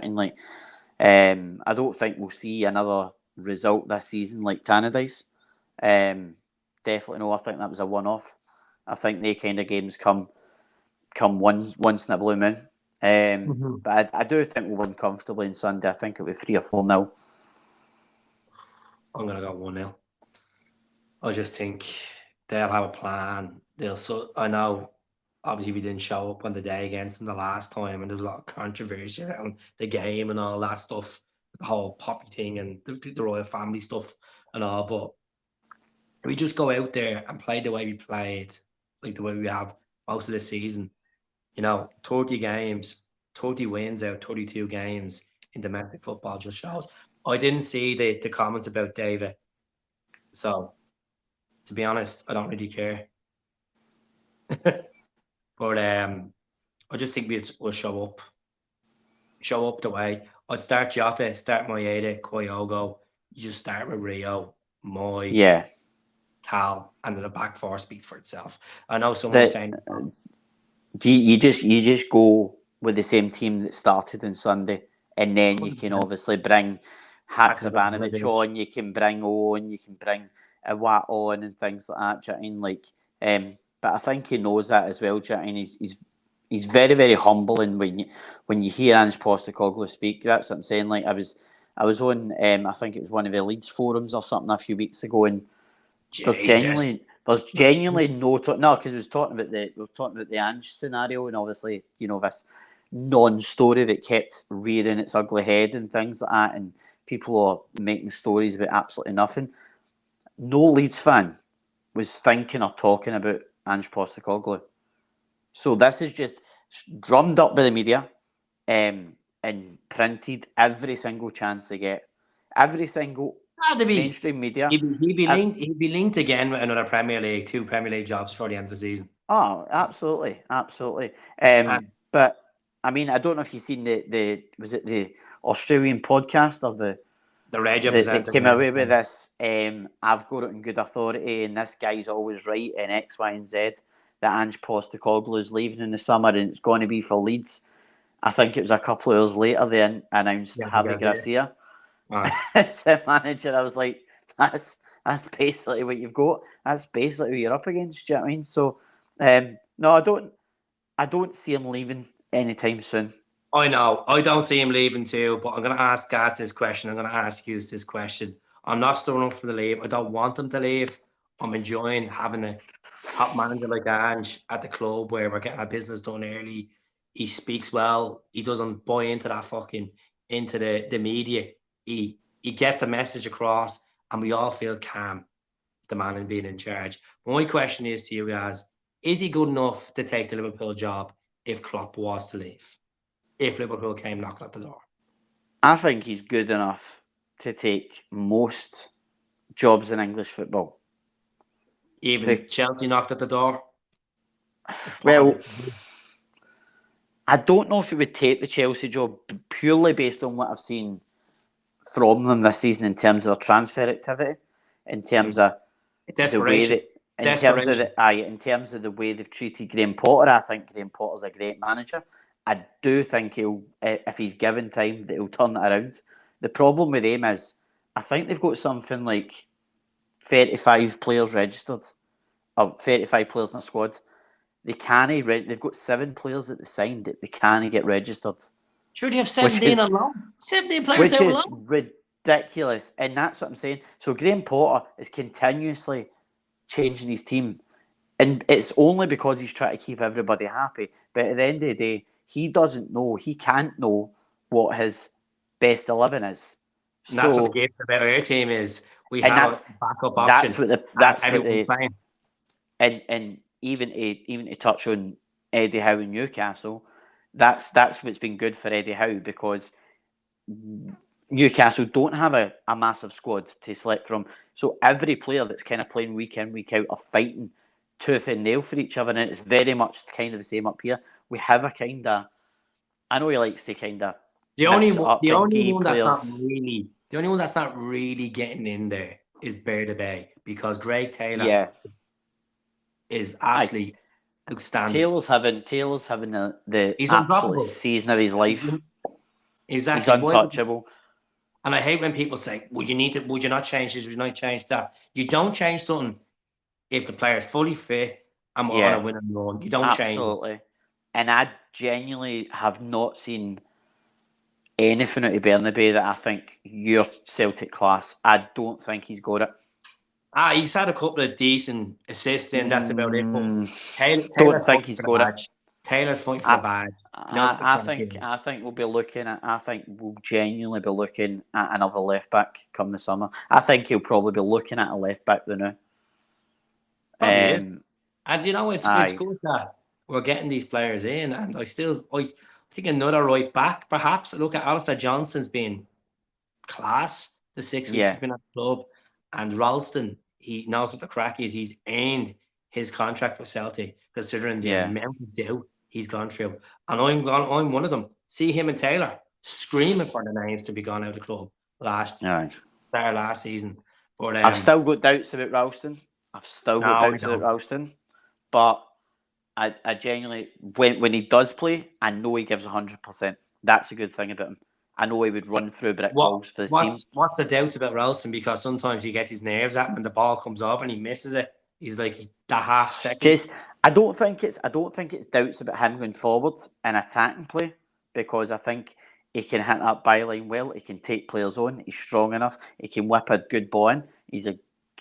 Speaker 2: I don't think we'll see another result this season like Tannadice. Definitely no. I think that was a one-off. I think they kind of games come once in a blue moon. But I do think we'll win comfortably on Sunday. I think it'll be 3 or 4-0.
Speaker 1: I'm gonna go 1-0. I just think they'll have a plan. I know obviously we didn't show up on the day against them the last time, and there's a lot of controversy around the game and all that stuff, the whole Poppy thing and the royal family stuff and all. But we just go out there and play the way we played, like the way we have most of the season, 30 games, 30 wins out, 32 games in domestic football just shows. I didn't see the comments about David. So, to be honest, I don't really care. But I just think we'll show up the way. I'd start Jota, start Maeda, Kyogo. You just start with Rio, Moy,
Speaker 2: Yeah.
Speaker 1: Cal, and then the back four speaks for itself. I know someone was
Speaker 2: That
Speaker 1: saying,
Speaker 2: you just go with the same team that started on Sunday, and then you can obviously bring Haksabanovic on, you can bring Owen, you can bring Iwat on, and things like that. Do you know what I mean? But I think he knows that as well. Do you know what I mean? He's very, very humble, and when you hear Ange Postecoglou speak, that's what I'm saying. Like I was on, I think it was one of the Leeds forums or something a few weeks ago, and there's genuinely no because we were talking about the Ange scenario, and obviously this non-story that kept rearing its ugly head and things like that, and people are making stories about absolutely nothing. No Leeds fan was thinking or talking about Ange Postecoglou. So this is just drummed up by the media, and printed every single chance they get, every single mainstream media.
Speaker 1: He'd be linked again with another two Premier League jobs before the end of the season.
Speaker 2: Oh, absolutely. But I mean, I don't know if you've seen was it the Australian podcast of the
Speaker 1: radio
Speaker 2: that came away with this. I've got it in good authority, and this guy's always right in X, Y, and Z. That Ange Postecoglou is leaving in the summer, and it's going to be for Leeds. I think it was a couple of years later they announced Javi Gracia as the manager. I was like, that's basically what you've got. That's basically what you're up against. Do you know what I mean? So, no, I don't see him leaving anytime soon.
Speaker 1: I know. I don't see him leaving too, but I'm going to ask Gaz this question. I'm going to ask you this question. I'm not storing up for the leave. I don't want him to leave. I'm enjoying having a top manager like Ange at the club where we're getting our business done early. He speaks well. He doesn't buy into that into the media. He gets a message across, and we all feel calm, the man and being in charge. My question is to you guys, is he good enough to take the Liverpool job if Klopp was to leave? If Liverpool came knocking at the door?
Speaker 2: I think he's good enough to take most jobs in English football.
Speaker 1: Even Chelsea knocked at the door?
Speaker 2: Well, I don't know if he would take the Chelsea job purely based on what I've seen from them this season in terms of their transfer activity, in terms of the way that, in terms of the way they've treated Graham Potter. I think Graham Potter's a great manager. I do think he'll, if he's given time, that he'll turn it around. The problem with him is, I think they've got something like 35 players registered, or 35 players in a squad. They've got 7 players that they signed that they can't get registered.
Speaker 1: Sure, they have 17 alone. 17 players
Speaker 2: which is ridiculous, and that's what I'm saying. So Graham Potter is continuously changing his team, and it's only because he's trying to keep everybody happy. But at the end of the day, he can't know what his best 11 is.
Speaker 1: And that's what the gift about our team is. We have a backup option.
Speaker 2: And even to touch on Eddie Howe in Newcastle, that's what's been good for Eddie Howe, because Newcastle don't have a massive squad to select from. So every player that's kind of playing week in, week out are fighting tooth and nail for each other, and it's very much kind of the same up here. We have a kind of, I know he likes to kind of
Speaker 1: the only one that's not really getting in there is Bear the Bay, because Greg Taylor is actually outstanding.
Speaker 2: Taylor's having the absolute season of his life.
Speaker 1: Exactly.
Speaker 2: He's untouchable.
Speaker 1: And I hate when people say, would you not change this? Would you not change that? You don't change something if the player is fully fit and we're on a winning run. You don't change.
Speaker 2: Absolutely. And I genuinely have not seen anything out of Bernabei that I think your Celtic class. I don't think he's got it.
Speaker 1: He's had a couple of decent assists in. That's about it.
Speaker 2: Don't think he's got it.
Speaker 1: Taylor's fighting for the badge.
Speaker 2: I think we'll genuinely be looking at another left back come the summer. I think he'll probably be looking at a left back now.
Speaker 1: Probably is.
Speaker 2: Um,
Speaker 1: And you know, it's
Speaker 2: aye,
Speaker 1: good that we're getting these players in, and I think another right back, perhaps. Look at Alistair Johnson's been class the 6 weeks
Speaker 2: yeah,
Speaker 1: he's been at the club, and Ralston, he knows what the crack is. He's earned his contract with Celtic, considering the
Speaker 2: yeah,
Speaker 1: amount of doubt he's gone through. And I'm one of them. See him and Taylor screaming for the names to be gone out of the club
Speaker 2: aye.
Speaker 1: last season. But
Speaker 2: I've still got doubts about Ralston. I've still got
Speaker 1: no, we
Speaker 2: doubts about
Speaker 1: don't.
Speaker 2: Ralston, but I genuinely, when he does play, I know he gives 100%. That's a good thing about him. I know he would run through brick
Speaker 1: What
Speaker 2: walls for the team.
Speaker 1: what's the doubt about Ralston? Because sometimes he gets his nerves up when the ball comes off and he misses it. He's like the half second.
Speaker 2: Just, I don't think it's doubts about him going forward in attacking play, because I think he can hit that byline well. He can take players on. He's strong enough. He can whip a good ball in. He's a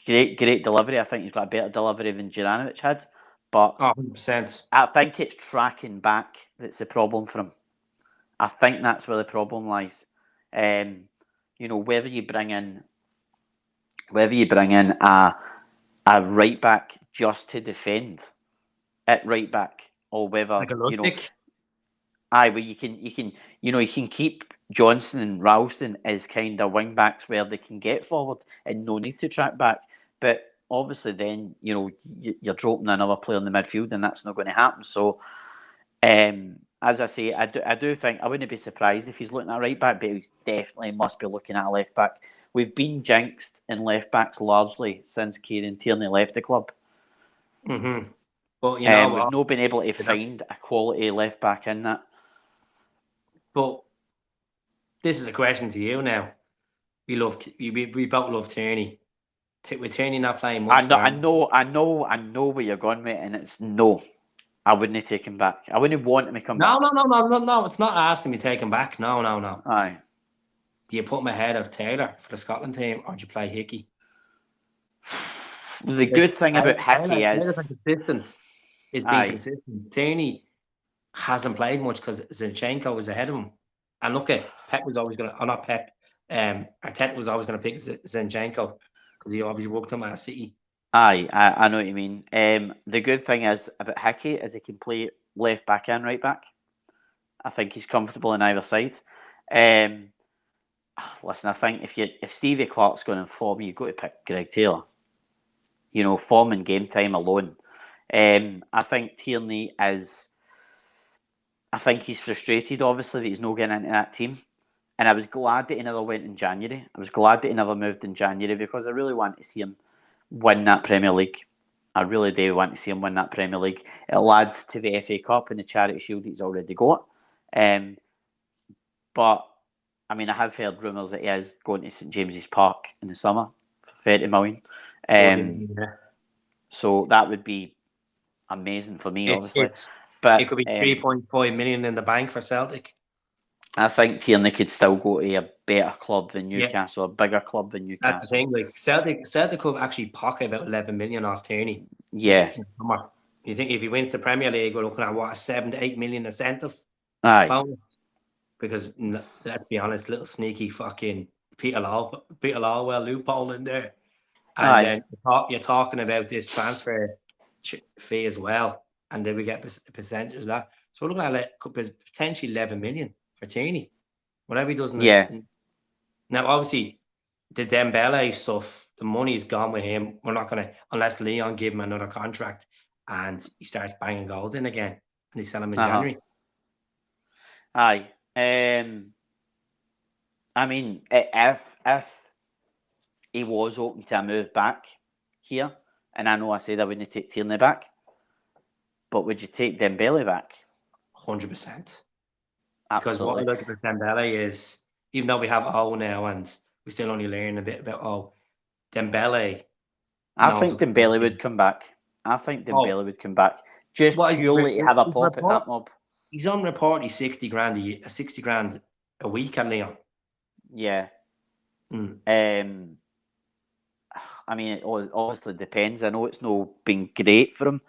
Speaker 2: great delivery. I think he's got a better delivery than Juranovic had, but
Speaker 1: Oh, 100%.
Speaker 2: I think it's tracking back that's the problem for him. I think that's where the problem lies. Um, whether you bring in a right back just to defend at right back, or whether
Speaker 1: Like a Ludwig.
Speaker 2: aye, where you can keep Johnson and Ralston as kind of wing backs where they can get forward and no need to track back. But obviously, then you're dropping another player in the midfield, and that's not going to happen. So, as I say, I do think I wouldn't be surprised if he's looking at a right back, but he definitely must be looking at a left back. We've been jinxed in left backs largely since Kieran Tierney left the club.
Speaker 1: Mm-hmm. But you know
Speaker 2: We've
Speaker 1: what?
Speaker 2: not been able to find a quality left back in that.
Speaker 1: But this is a question to you now. We both love Tierney. With Tierney not playing
Speaker 2: I
Speaker 1: much
Speaker 2: know,
Speaker 1: for
Speaker 2: I
Speaker 1: him.
Speaker 2: know, I know, I know where you're going, mate, and it's no. I wouldn't take him back. I wouldn't want him to come
Speaker 1: No,
Speaker 2: back.
Speaker 1: no, no, no, no, no. It's not asking me to take him back. No, no, no.
Speaker 2: Aye.
Speaker 1: Do you put him ahead of Taylor for the Scotland team, or do you play Hickey?
Speaker 2: The
Speaker 1: Like
Speaker 2: good thing about Hickey
Speaker 1: Taylor's been
Speaker 2: is,
Speaker 1: consistent. Is being
Speaker 2: aye,
Speaker 1: consistent. Tierney hasn't played much because Zinchenko was ahead of him. And look at Pep was always going to, or not Pep, Arteta was always going to pick Zinchenko because he obviously worked him at City.
Speaker 2: I know what you mean. The good thing is about Hickey is he can play left back and right back. I think he's comfortable on either side. Um, Listen, I think if Stevie Clark's going to form, you've got to pick Greg Taylor. Form and game time alone. I think Tierney is. I think he's frustrated, obviously, that he's not getting into that team. And I was glad that he never went in January. I was glad that he never moved in January, because I really want to see him win that Premier League. I really do want to see him win that Premier League. It'll add to the FA Cup and the Charity Shield he's already got. But, I mean, I have heard rumours that he is going to St James's Park in the summer for 30 million. So that would be amazing for me, obviously.
Speaker 1: It
Speaker 2: But
Speaker 1: could be 3.5 million in the bank for Celtic.
Speaker 2: I think Tierney could still go to a better club than
Speaker 1: Yeah,
Speaker 2: Newcastle, a bigger club than
Speaker 1: that's the
Speaker 2: Newcastle.
Speaker 1: thing. Like Celtic could actually pocket about 11 million off Tierney.
Speaker 2: Yeah.
Speaker 1: You think if he wins the Premier League, we're looking at what, a 7 to 8 million incentive
Speaker 2: Aye.
Speaker 1: bonus? Because let's be honest, little sneaky fucking Peter Lawwell loophole in there. And
Speaker 2: Aye.
Speaker 1: then you're talking about this transfer fee as well, and then we get a percentage of that. So we're looking at potentially 11 million for Tierney. Whatever he does
Speaker 2: Yeah.
Speaker 1: now, obviously, the Dembele stuff, the money's gone with him. We're not going to, unless Leon give him another contract and he starts banging goals in again and they sell him in January.
Speaker 2: Aye. I mean, if he was open to a move back here, and I know I said I wouldn't take Tierney back, but would you take Dembele back?
Speaker 1: 100%. Because what I
Speaker 2: Absolutely.
Speaker 1: like about Dembele is, even though we have O now and we still only learn a bit about Dembele.
Speaker 2: I think Dembele would come back. Would come back just purely to have a pop at that mob.
Speaker 1: He's on report. He's 60 grand a week at Leon.
Speaker 2: Yeah. I mean, it obviously depends. I know it's not been great for him.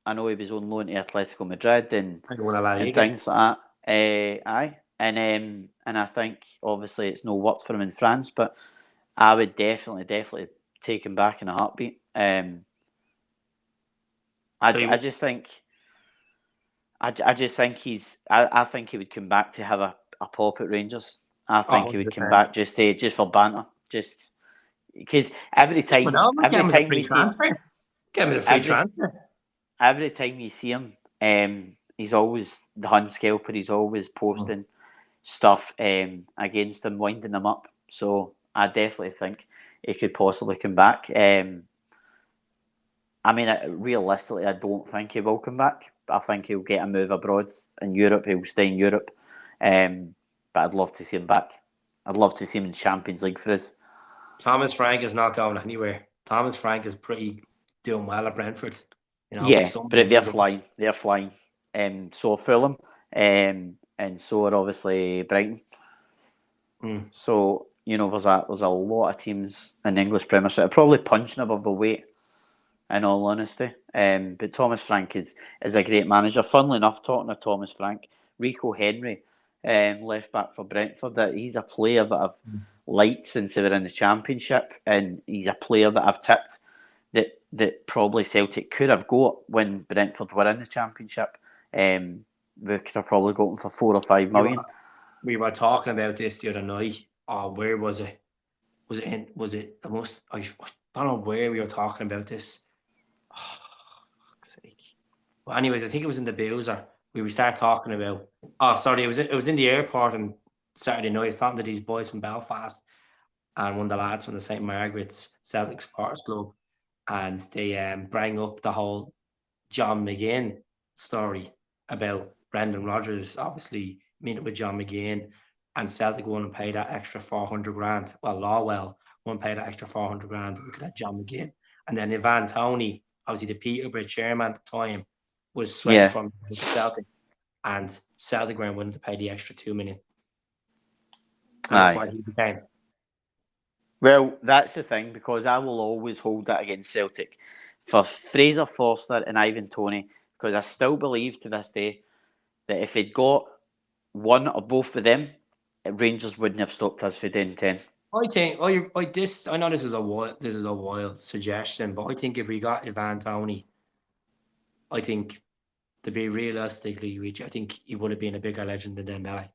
Speaker 2: I know he was on loan to Atletico Madrid and things like that. Aye, and I think obviously it's no worked for him in France, but I would definitely take him back in a heartbeat. I,
Speaker 1: So he
Speaker 2: I just think I just think I think he would come back to have a pop at Rangers. I think he would come
Speaker 1: 100%.
Speaker 2: back just for banter, just because every
Speaker 1: But
Speaker 2: time
Speaker 1: no, get
Speaker 2: every
Speaker 1: him as a
Speaker 2: time
Speaker 1: free
Speaker 2: we see him,
Speaker 1: transfer. Get him as a free
Speaker 2: every
Speaker 1: transfer.
Speaker 2: every time you see him, he's always the Hun scalper. He's always
Speaker 1: Mm.
Speaker 2: posting stuff against him, winding him up. So I definitely think he could possibly come back. I mean, realistically, I don't think he will come back. I think he'll get a move abroad in Europe. He'll stay in Europe. But I'd love to see him back. I'd love to see him in Champions League for us.
Speaker 1: Thomas Frank is not going anywhere. Thomas Frank is pretty doing well at Brentford.
Speaker 2: Yeah,
Speaker 1: Some
Speaker 2: but they're
Speaker 1: years away.
Speaker 2: flying. They're flying. So are Fulham, and so are obviously Brighton.
Speaker 1: Mm.
Speaker 2: So there's a lot of teams in the English Premiership probably punching above the weight. In all honesty, but Thomas Frank is a great manager. Funnily enough, talking of Thomas Frank, Rico Henry, left back for Brentford, that he's a player that I've liked since they were in the Championship, and he's a player that I've tipped that probably Celtic could have got when Brentford were in the Championship. We could have probably got him for 4 or 5 million.
Speaker 1: We were talking about this the other night. Oh, where was it? Was it? I don't know where we were talking about this. Oh, fuck's sake. Well, anyways, I think it was in the Bowser. We start talking about. Oh, sorry, it was in the airport on Saturday night. I was talking to these boys from Belfast and one of the lads from the St Margaret's Celtic Sports Club, and they bring up the whole John McGinn story about Brendan Rodgers obviously meeting with John McGinn, and Celtic won and pay that extra 400 grand. Well, Lawwell won and pay that extra 400 grand. We could have John McGinn. And then Ivan Toney, obviously the Peterborough chairman at the time, was sweating
Speaker 2: Yeah,
Speaker 1: from Celtic, and Celtic were willing to pay the extra 2 million. And look
Speaker 2: aye.
Speaker 1: what he became.
Speaker 2: Well, that's the thing, because I will always hold that against Celtic for Fraser Forster and Ivan Toney, because I still believe to this day that if they'd got one or both of them, Rangers wouldn't have stopped us for doing 10.
Speaker 1: I think I know this is a wild suggestion, but I think if we got Ivan Toney, I think to be realistically, which I think he would have been a bigger legend than Dembele.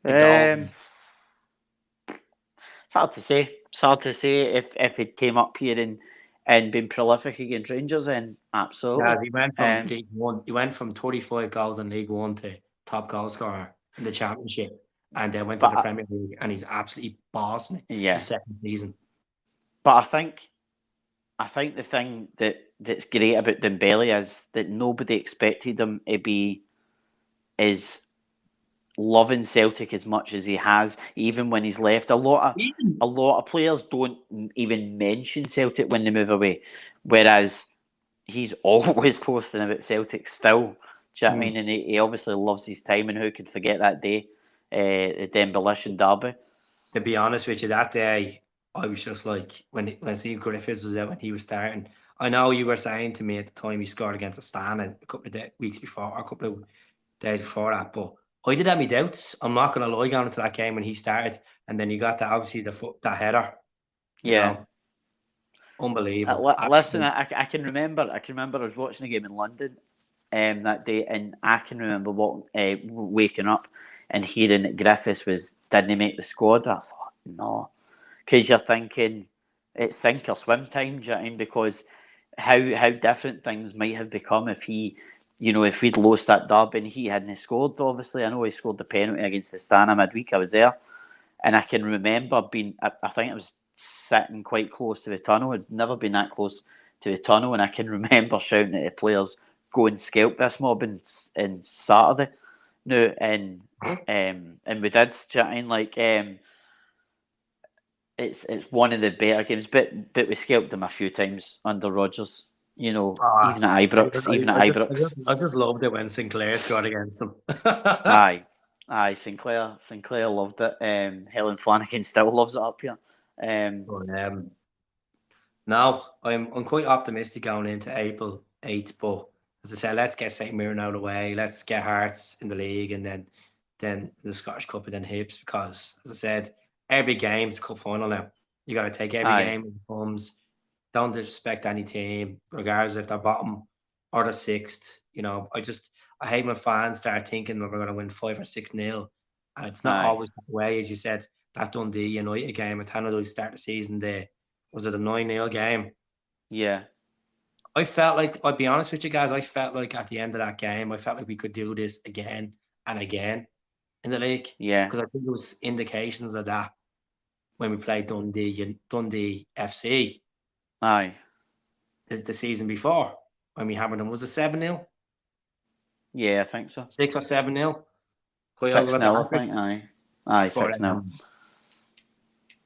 Speaker 1: The goal,
Speaker 2: Um, it's hard to say. It's hard to say if it came up here and been prolific against Rangers, then
Speaker 1: yeah,
Speaker 2: absolutely.
Speaker 1: he went from
Speaker 2: Um,
Speaker 1: League One. He went from 35 goals in League One to top goal scorer in the Championship, and then went to
Speaker 2: but
Speaker 1: the Premier League, and he's absolutely bossing it his
Speaker 2: yeah,
Speaker 1: second season.
Speaker 2: but I think the thing that's great about Dembele is that nobody expected him to be as loving Celtic as much as he has, even when he's left. A
Speaker 1: Even
Speaker 2: lot of players don't even mention Celtic when they move away, whereas he's always posting about Celtic still. Do you know what I mean?
Speaker 1: mm,
Speaker 2: And he obviously loves his time, and who could forget that day, the Demolition Derby?
Speaker 1: to be honest with you, that day I was just like when Steve Griffiths was out when he was starting. I know you were saying to me at the time he scored against Astana a couple of weeks before, or a couple of days before that. But I did have my doubts. I'm not gonna lie, going into that game when he started, and then you got that obviously that header, you
Speaker 2: Yeah.
Speaker 1: know, unbelievable.
Speaker 2: Listen,
Speaker 1: Absolutely.
Speaker 2: I can remember. I can remember I was watching a game in London, that day, and I can remember waking up and hearing that Griffiths didn't make the squad. I thought, no, because you're thinking it's sink or swim time. Do you know what I mean? Because how different things might have become if if we'd lost that derby and he hadn't scored. Obviously, I know he scored the penalty against Astana midweek. I was there, and I can remember being. I think it was sitting quite close to the tunnel. I'd never been that close to the tunnel, and I can remember shouting at the players, "Go and scalp this mob in Saturday." No, and we did. Do you know what I mean? Like, it's one of the better games, but we scalped them a few times under Rodgers.
Speaker 1: Ah,
Speaker 2: Even at Ibrox, even at Ibrox.
Speaker 1: I just loved it when Sinclair scored against them.
Speaker 2: Aye, aye. Sinclair loved it. Helen Flanagan still loves it up here.
Speaker 1: But, no, I'm quite optimistic going into April 8th, but as I said, let's get St. Mirren out of the way. Let's get Hearts in the league, and then the Scottish Cup, and then Hibs, because as I said, every game's a cup final now. You got to take every
Speaker 2: Aye,
Speaker 1: game as it comes. don't disrespect any team, regardless if they're bottom or the sixth. I hate when fans start thinking that we're going to win 5 or 6-0, and it's not
Speaker 2: Aye,
Speaker 1: always that way. As you said, that Dundee United game at Tannehill start the season there, was it a 9-0 game?
Speaker 2: yeah,
Speaker 1: I felt like, I'll be honest with you guys, I felt like at the end of that game, I felt like we could do this again and again in the league,
Speaker 2: yeah,
Speaker 1: because I think there was indications of that when we played Dundee FC
Speaker 2: aye,
Speaker 1: the season before, when we hammered them. Was it 7-0?
Speaker 2: yeah. I think so.
Speaker 1: 6 or 7-0? Kyogo got the
Speaker 2: 6-0, I
Speaker 1: hat-trick.
Speaker 2: think. Aye,
Speaker 1: But
Speaker 2: 6-0.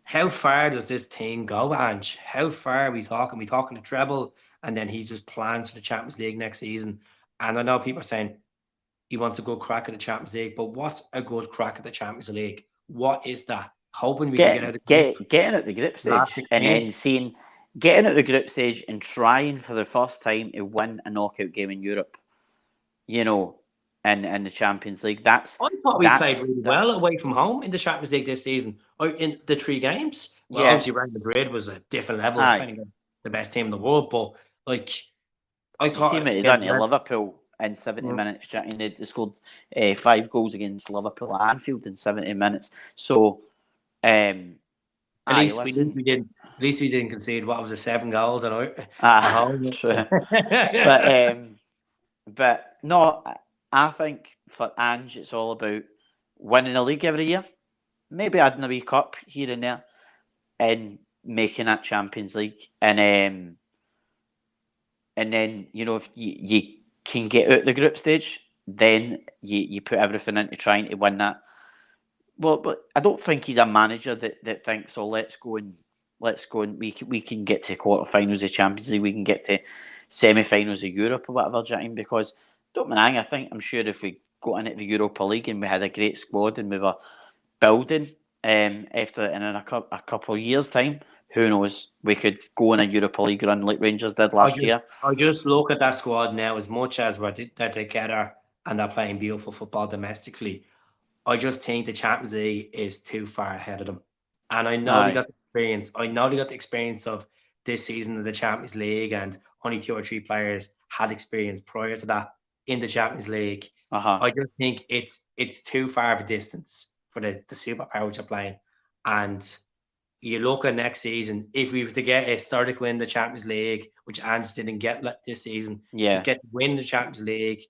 Speaker 1: how far does this team go, Ange? How far are we talking? We talking the treble, and then he just plans for the Champions League next season. And I know people are saying he wants a good crack at the Champions League, but what's a good crack at the Champions League? What is that? Hoping we can get out of the group
Speaker 2: Getting at the group
Speaker 1: last
Speaker 2: stage, and
Speaker 1: 16.
Speaker 2: then getting at the group stage and trying for the first time to win a knockout game in Europe. You know, in the Champions League.
Speaker 1: I thought we played really
Speaker 2: That.
Speaker 1: well away from home in the Champions League this season. In the 3 games. Well,
Speaker 2: Yeah,
Speaker 1: obviously Real Madrid was a different level,
Speaker 2: aye.
Speaker 1: playing against the best team in the world. But like, I
Speaker 2: You see
Speaker 1: thought
Speaker 2: what he done
Speaker 1: against
Speaker 2: to Liverpool in 70
Speaker 1: Mm.
Speaker 2: minutes. They scored 5 goals against Liverpool at Anfield in 70 minutes. So,
Speaker 1: at
Speaker 2: aye,
Speaker 1: least
Speaker 2: listen.
Speaker 1: at least we didn't concede what was it, 7 goals at home.
Speaker 2: True. But no, I think for Ange, it's all about winning a league every year. Maybe adding a wee cup here and there, and making that Champions League, and then if you can get out the group stage, then you put everything into trying to win that. Well, but I don't think he's a manager that thinks, oh, let's go and we can get to quarterfinals of Champions League, we can get to semi-finals of Europe or whatever, Jane, because don't mind, I'm sure if we got into the Europa League and we had a great squad and we were building after in a couple of years' time, who knows, we could go in a Europa League run like Rangers did last year.
Speaker 1: I just look at that squad now, as much as they're together and they're playing beautiful football domestically. I just think the Champions League is too far ahead of them. And I know they
Speaker 2: Aye,
Speaker 1: got the experience. I know they got the experience of this season of the Champions League, and only 2 or 3 players had experience prior to that in the Champions League. I just think it's too far of a distance for the superpowers are playing. And you look at next season, if we were to get a historic win the Champions League, which Ange didn't get this season, just
Speaker 2: yeah,
Speaker 1: get to win the Champions League,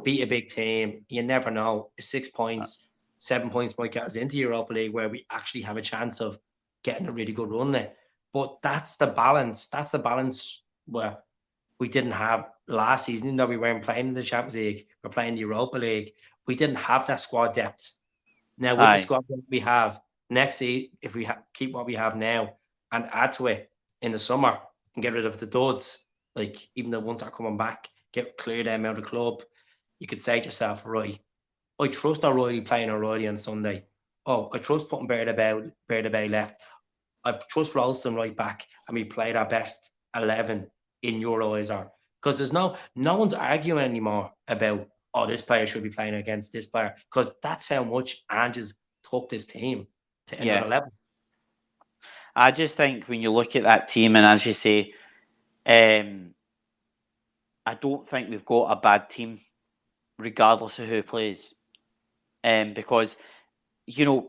Speaker 1: beat a big team. You never know. 6 points, 7 points might get us into Europa League, where we actually have a chance of getting a really good run there. But that's the balance. That's the balance where we didn't have last season, even though we weren't playing in the Champions League, we're playing the Europa League. We didn't have that squad depth. Now, with the
Speaker 2: aye,
Speaker 1: squad that we have next season, if we keep what we have now and add to it in the summer and get rid of the duds, like even the ones that are coming back, clear them out of the club, you could say to yourself, right, I trust O'Reilly playing O'Reilly on Sunday. Oh, I trust putting Bay left. I trust Ralston right back, and we played our best 11 in your eyes, or because there's no one's arguing anymore about, oh, this player should be playing against this player, because that's how much Ange's took this team to another
Speaker 2: yeah.
Speaker 1: level.
Speaker 2: I just think when you look at that team, and as you say, I don't think we've got a bad team, regardless of who plays. Because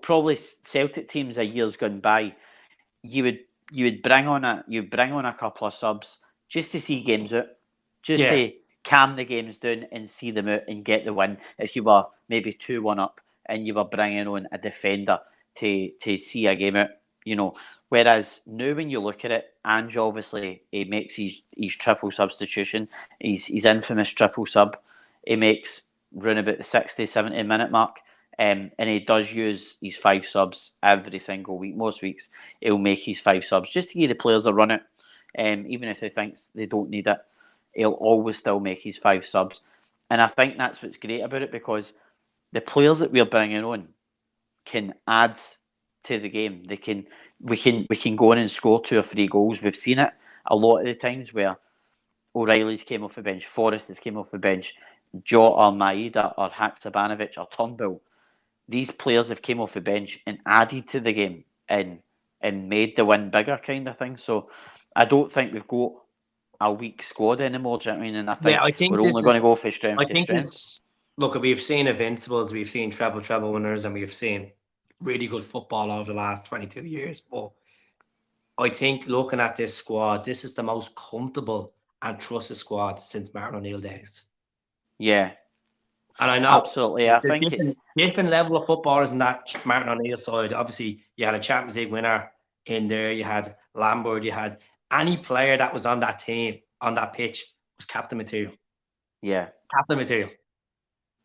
Speaker 2: probably Celtic teams of years gone by, you would bring on a couple of subs just to see games out, just
Speaker 1: Yeah,
Speaker 2: to calm the games down and see them out and get the win. If you were maybe 2-1 up and you were bringing on a defender to see a game out, Whereas now when you look at it, Ange obviously he makes his triple substitution, his infamous triple sub. He makes round about the 60, 70 minute mark. And he does use his 5 subs every single week. Most weeks he'll make his 5 subs just to give the players a run it. Even if he thinks they don't need it, he'll always still make his 5 subs. And I think that's what's great about it, because the players that we're bringing on can add to the game. We can go in and score 2 or 3 goals. We've seen it a lot of the times where O'Reilly's came off the bench, Forrest has came off the bench, Jota or Maeda or Haksabanovic or Turnbull. These players have came off the bench and added to the game and made the win bigger, kind of thing. So I don't think we've got a weak squad anymore. Do you know what I mean? And I think
Speaker 1: Yeah, I think
Speaker 2: we're
Speaker 1: this
Speaker 2: only
Speaker 1: is.
Speaker 2: going to go for strength
Speaker 1: I
Speaker 2: to
Speaker 1: think
Speaker 2: strength.
Speaker 1: this. Look, we've seen Invincibles, we've seen treble winners, and we've seen really good football over the last 22 years. But I think looking at this squad, this is the most comfortable and trusted squad since Martin O'Neill days.
Speaker 2: Yeah,
Speaker 1: And I know
Speaker 2: absolutely. I
Speaker 1: there's
Speaker 2: think it's
Speaker 1: different level of footballers in that Martin O'Neill side. Obviously, you had a Champions League winner in there. You had Lambert. You had any player that was on that team on that pitch was captain material.
Speaker 2: yeah,
Speaker 1: Captain material.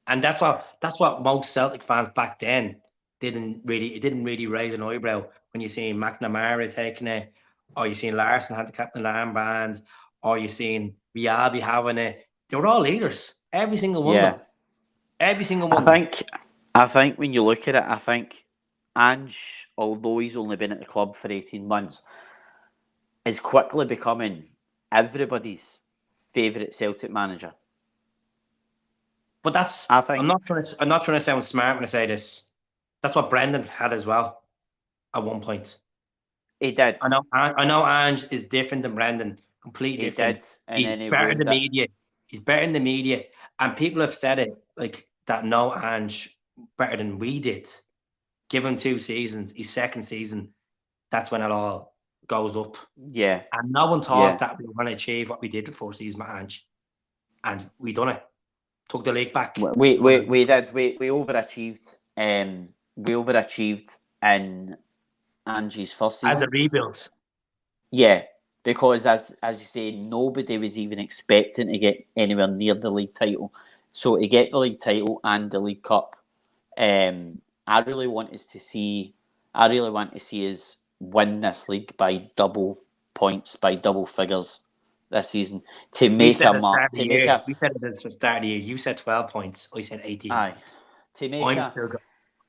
Speaker 1: And that's what most Celtic fans back then didn't really raise an eyebrow when you seen McNamara taking it, or you seen Larson had the captain armband, or you seen Viabi having it. They were all leaders, every single one of
Speaker 2: yeah.
Speaker 1: them, every single
Speaker 2: I
Speaker 1: one of them.
Speaker 2: think, I think when you look at it, I think Ange, although he's only been at the club for 18 months, is quickly becoming everybody's favourite Celtic manager.
Speaker 1: But that's
Speaker 2: I think
Speaker 1: I'm not trying to sound smart when I say this. That's what Brendan had as well at one point.
Speaker 2: he did,
Speaker 1: I know Ange is different than Brendan, completely
Speaker 2: he
Speaker 1: different.
Speaker 2: did, and
Speaker 1: He's
Speaker 2: then he
Speaker 1: better in the
Speaker 2: ruined it.
Speaker 1: media. He's better in the media, and people have said it like that. No, Ange better than we did. Give him 2 seasons. His second season, that's when it all goes up.
Speaker 2: Yeah,
Speaker 1: And no one
Speaker 2: yeah.
Speaker 1: thought that we were going to achieve what we did before season with Ange, and we done it. Took the league back.
Speaker 2: We did. We overachieved. We overachieved in Angie's first
Speaker 1: As a
Speaker 2: season.
Speaker 1: rebuild.
Speaker 2: Yeah, because as you say, nobody was even expecting to get anywhere near the league title. So to get the league title and the League Cup, I really want us to see. I really want to see us win this league by double points, by double figures this season to
Speaker 1: We
Speaker 2: make
Speaker 1: said
Speaker 2: a
Speaker 1: at the start
Speaker 2: mark.
Speaker 1: of the
Speaker 2: To make
Speaker 1: year.
Speaker 2: a
Speaker 1: We said it at the start of the year. You said 12 points. I said 18
Speaker 2: aye.
Speaker 1: points.
Speaker 2: To make
Speaker 1: I'm
Speaker 2: a
Speaker 1: still go-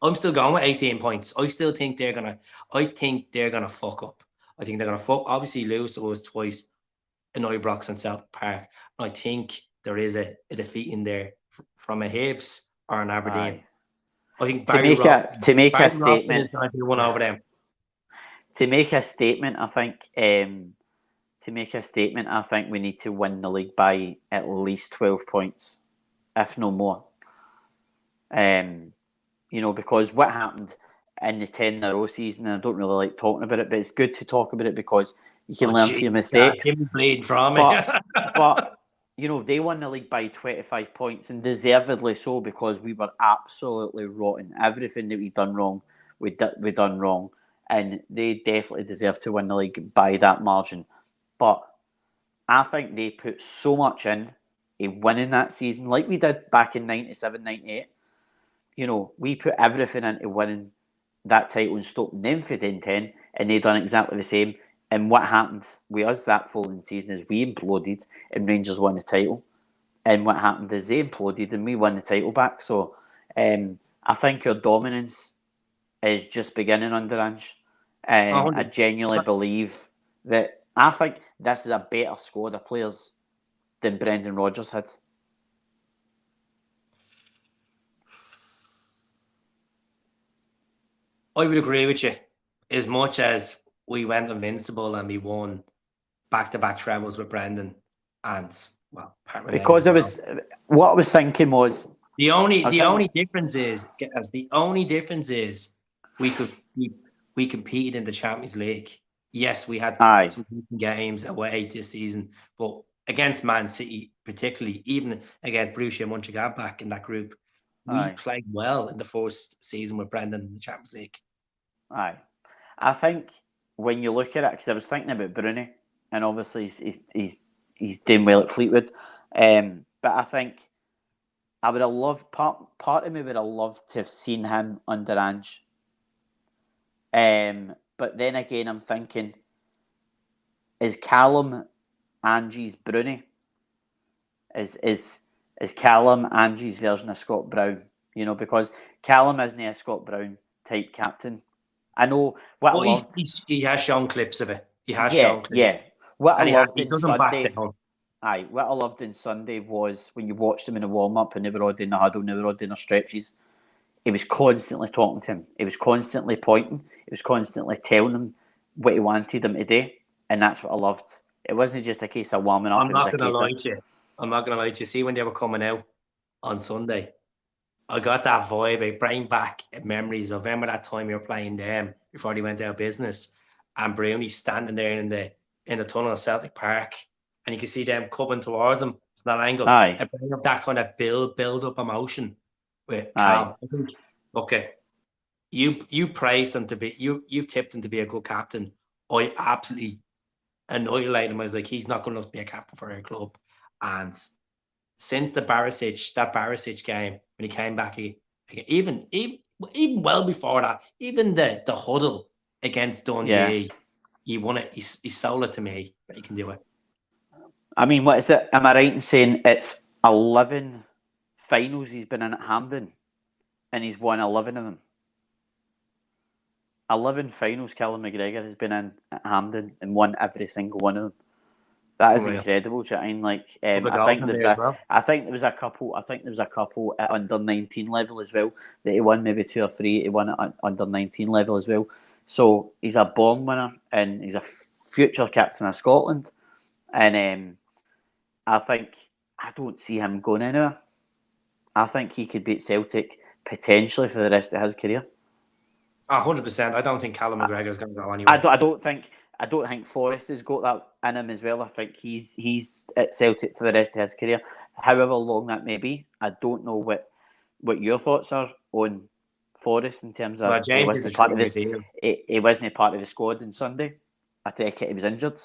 Speaker 1: I'm still going with 18 points. I still think they're gonna. I think they're gonna fuck up. I think they're gonna fuck. Obviously, lose to us twice in Ibrox and South Park. And I think there is a defeat in there from a Hibs or an Aberdeen.
Speaker 2: aye.
Speaker 1: I think
Speaker 2: To make a to make a
Speaker 1: Barry Robson
Speaker 2: statement
Speaker 1: is going to do one over them.
Speaker 2: to make a statement, I think to make a statement, I think we need to win the league by at least 12 points, if no more. Because what happened in the 10 in a row season, and I don't really like talking about it, but it's good to talk about it because you can
Speaker 1: Oh,
Speaker 2: learn from your
Speaker 1: Jesus,
Speaker 2: mistakes.
Speaker 1: give me bleed
Speaker 2: But,
Speaker 1: drama.
Speaker 2: but they won the league by 25 points, and deservedly so, because we were absolutely rotten. Everything that we done wrong, we done wrong, and they definitely deserve to win the league by that margin. But I think they put so much in winning that season, like we did back in 97, 98. We put everything into winning that title and stopping them for 10, and they done exactly the same. And what happened with us that following season is we imploded and Rangers won the title. And what happened is they imploded and we won the title back. So I think our dominance is just beginning under Ange. And I
Speaker 1: 100.
Speaker 2: genuinely believe that I think this is a better squad of players than Brendan Rodgers had.
Speaker 1: I would agree with you. As much as we went invincible and we won back-to-back trebles with Brendan and well, Pat Renee
Speaker 2: Because
Speaker 1: as well.
Speaker 2: what I was thinking was,
Speaker 1: The only
Speaker 2: I was
Speaker 1: the
Speaker 2: thinking,
Speaker 1: only difference is as the only difference is we competed in the Champions League. Yes, we had
Speaker 2: aye,
Speaker 1: some decent games away this season, but against Man City, particularly, even against Borussia Mönchengladbach in that group, we
Speaker 2: aye,
Speaker 1: played well in the first season with Brendan in the Champions League.
Speaker 2: aye. I think when you look at it, because I was thinking about Bruni, and obviously he's doing well at Fleetwood, but I think I would have loved part of me would have loved to have seen him under Ange. But then again, I'm thinking, is Callum Angie's Bruni? Is Callum Angie's version of Scott Brown? Because Callum isn't a Scott Brown type captain. I know what I
Speaker 1: Well,
Speaker 2: loved.
Speaker 1: he has shown clips of it. He has
Speaker 2: Yeah,
Speaker 1: shown clips,
Speaker 2: yeah. What I
Speaker 1: and
Speaker 2: loved
Speaker 1: he
Speaker 2: in
Speaker 1: doesn't back
Speaker 2: Sunday,
Speaker 1: down.
Speaker 2: what I loved in Sunday was when you watched them in the warm up and they were all doing the huddle, and they were all doing their stretches. He was constantly talking to him. He was constantly pointing. He was constantly telling him what he wanted him to do. and that's what I loved. It wasn't just a case of warming up.
Speaker 1: I'm
Speaker 2: It was
Speaker 1: not
Speaker 2: a
Speaker 1: gonna
Speaker 2: case of
Speaker 1: lie to you. I'm not gonna lie to you. See, when they were coming out on Sunday, I got that vibe. It bring back memories of remember that time you were playing them before they went out of business, and Brownie standing there in the tunnel of Celtic Park, and you can see them coming towards him from that angle.
Speaker 2: aye,
Speaker 1: It bring up that kind of build up emotion with
Speaker 2: aye,
Speaker 1: Cal. I think okay, you praised him to be you tipped him to be a good captain. I absolutely annihilated him. I was like, he's not good enough to be a captain for our club, and since that Barisic game when he came back, even well before that, even the huddle against
Speaker 2: yeah.
Speaker 1: Dundee, he won it. He sold it to me that he can do it.
Speaker 2: I mean, what is it? Am I right in saying it's 11 finals he's been in at Hampden, and he's won 11 of them? 11 finals Callum McGregor has been in at Hampden and won every single one of them. That is
Speaker 1: Unreal.
Speaker 2: incredible, Chatting. Like,
Speaker 1: Couple of goals in there as well.
Speaker 2: I think there was a couple. I think there was a couple at under 19 level as well that he won, maybe 2 or 3. He won at under 19 level as well. So he's a born winner and he's a future captain of Scotland. And I don't see him going anywhere. I think he could beat Celtic potentially for the rest of his career.
Speaker 1: 100%. I don't think Callum McGregor is going to go anywhere.
Speaker 2: I don't think Forrest has got that in him as well. I think he's at Celtic for the rest of his career, however long that may be. I don't know what your thoughts are on Forrest in terms of
Speaker 1: Well,
Speaker 2: he
Speaker 1: James is a
Speaker 2: wasn't part of
Speaker 1: 3-year
Speaker 2: this.
Speaker 1: deal.
Speaker 2: He wasn't part of the squad on Sunday. I take it he was injured.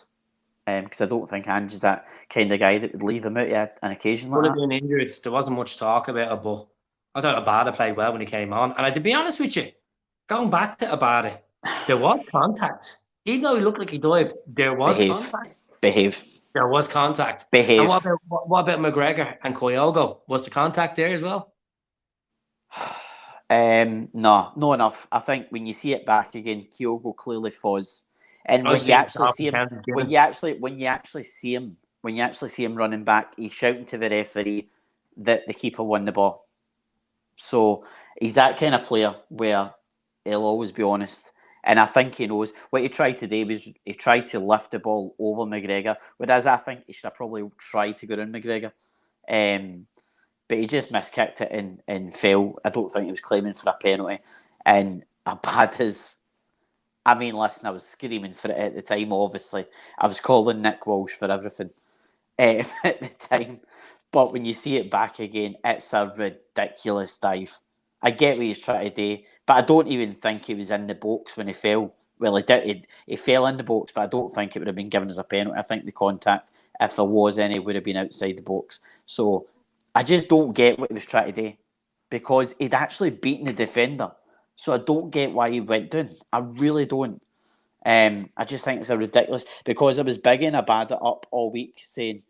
Speaker 2: Because I don't think Ange is that kind of guy that would leave him out at an occasion like
Speaker 1: Could have
Speaker 2: that.
Speaker 1: been injured. There wasn't much talk about it, but I thought Abada played well when he came on. And to be honest with you, going back to Abada, there was contact. Even though he looked like he died, there was
Speaker 2: Behave,
Speaker 1: contact.
Speaker 2: behave,
Speaker 1: There was contact. And
Speaker 2: behave.
Speaker 1: what about McGregor and Kyogo? Was the contact there as well?
Speaker 2: No, not enough. I think when you see it back again, Kyogo clearly falls. And
Speaker 1: I
Speaker 2: when you
Speaker 1: see
Speaker 2: actually see him, when you actually see him running back, he's shouting to the referee that the keeper won the ball. So he's that kind of player where he'll always be honest. And I think he knows what he tried today was he tried to lift the ball over McGregor, whereas I think he should have probably tried to go around McGregor. But he just miskicked it and fell. I don't think he was claiming for a penalty. And Abada's, I mean, listen, I was screaming for it at the time, obviously. I was calling Nick Walsh for everything at the time. But when you see it back again, it's a ridiculous dive. I get what he's trying to do, but I don't even think he was in the box when he fell. Well, he did. He fell in the box, but I don't think it would have been given as a penalty. I think the contact, if there was any, would have been outside the box. So I just don't get what he was trying to do because he'd actually beaten the defender. So I don't get why he went down. I really don't. I just think it's a ridiculous because I was bigging Abada up all week saying,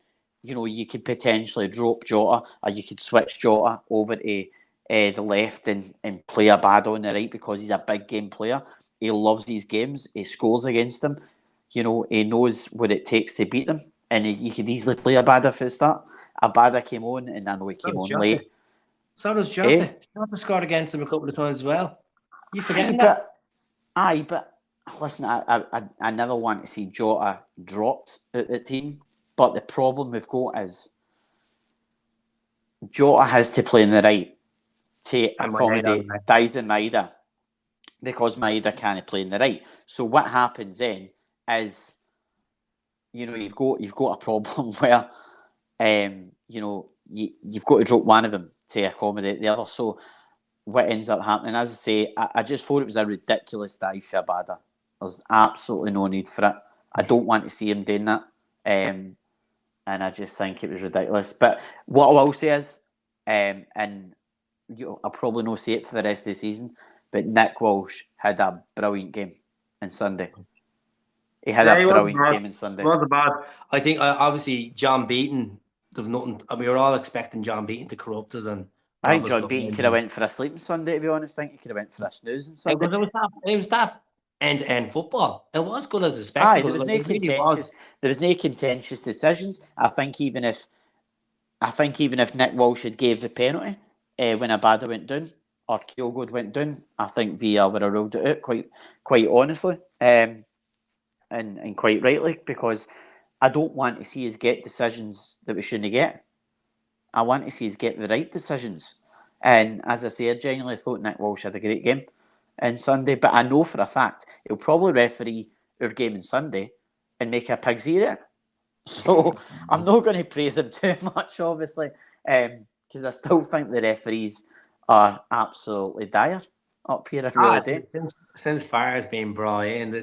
Speaker 2: you could potentially drop Jota or you could switch Jota over to the left and play Abada on the right because he's a big game player. He loves these games. He scores against them. He knows what it takes to beat them. And you could easily play Abada for the start. Abada came on and I know he came on late.
Speaker 1: So does Jota. Jota scored against him a couple of times as well. You forgetting that?
Speaker 2: But listen, I never want to see Jota dropped at the team. But the problem we've got is Jota has to play in the right to accommodate Dice and Maeda because Maeda can't play in the right. So what happens then is, you've got a problem where, you've got to drop one of them to accommodate the other. So what ends up happening, as I say, I just thought it was a ridiculous dive for Abada. There's absolutely no need for it. I don't want to see him doing that. And I just think it was ridiculous. But what I will say is, and I'll probably not see it for the rest of the season, but Nick Walsh had a brilliant game on Sunday. He had a brilliant game on Sunday.
Speaker 1: It wasn't bad. I think, obviously, John Beaton, there's nothing. We were all expecting John Beaton to corrupt us. And
Speaker 2: I think John Beaton could have went for a sleep on Sunday, to be honest. I think he could have went for a snooze on Sunday.
Speaker 1: It was that end-to-end football. It was good as a spectacle.
Speaker 2: There was no contentious decisions. I think even if Nick Walsh had gave the penalty when Abada went down or Kyogo went down, I think VAR would have ruled it out quite honestly. and quite rightly, because I don't want to see us get decisions that we shouldn't get. I want to see us get the right decisions. And as I say, I genuinely thought Nick Walsh had a great game on Sunday, but I know for a fact he'll probably referee our game on Sunday and make a pig's ear it. So I'm not going to praise him too much, obviously, because I still think the referees are absolutely dire up here. I really do.
Speaker 1: Since Fire's been brought in,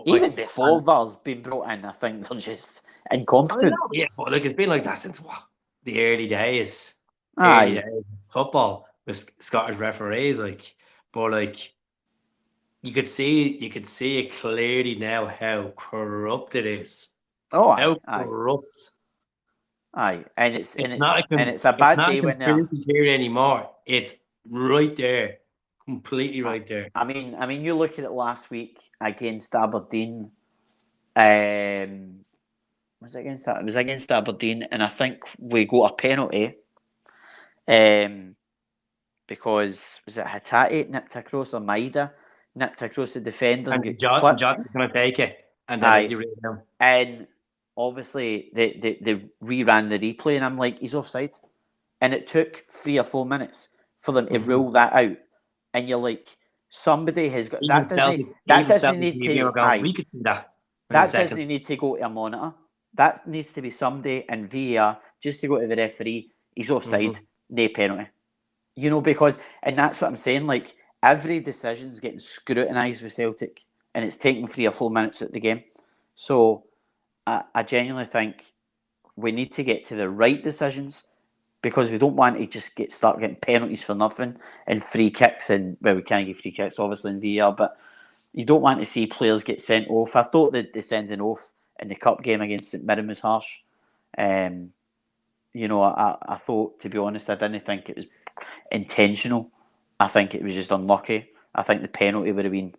Speaker 2: Even before VAR's been brought in, I think they're just incompetent.
Speaker 1: Yeah, but look, it's been like that since what? The early days.
Speaker 2: Aye.
Speaker 1: Of football with Scottish referees, like, but like you could see it clearly now how corrupt it is.
Speaker 2: Oh,
Speaker 1: How
Speaker 2: aye.
Speaker 1: corrupt.
Speaker 2: Aye, and it's a
Speaker 1: It's
Speaker 2: bad
Speaker 1: not a
Speaker 2: day when they're.
Speaker 1: conspiracy theory anymore. It's right there, completely right there.
Speaker 2: I mean, you look at it last week against Aberdeen. Was it against that? It was against Aberdeen, and I think we got a penalty. Because was it Hatate nipped across or Maida nipped across the defender and
Speaker 1: And
Speaker 2: got
Speaker 1: John
Speaker 2: clipped.
Speaker 1: was going to take it, and then
Speaker 2: Aye.
Speaker 1: they read him.
Speaker 2: And obviously they reran the replay, and I'm like, he's offside. And it took 3 or 4 minutes for them to rule that out. And you're like, somebody has got
Speaker 1: Even
Speaker 2: that doesn't need to.
Speaker 1: We could see that.
Speaker 2: That doesn't need to go to a monitor. That needs to be somebody in VAR just to go to the referee. He's offside, no penalty. You know, because, and that's what I'm saying, like, every decision's getting scrutinised with Celtic, and it's taking 3 or 4 minutes at the game. So I genuinely think we need to get to the right decisions, because we don't want to just start getting penalties for nothing and free kicks. And well, we can't give free kicks obviously in VAR, but you don't want to see players get sent off. I thought that the sending off in the cup game against St Mirren was harsh. You know, I thought, to be honest, I didn't think it was intentional. I think it was just unlucky. I think the penalty would have been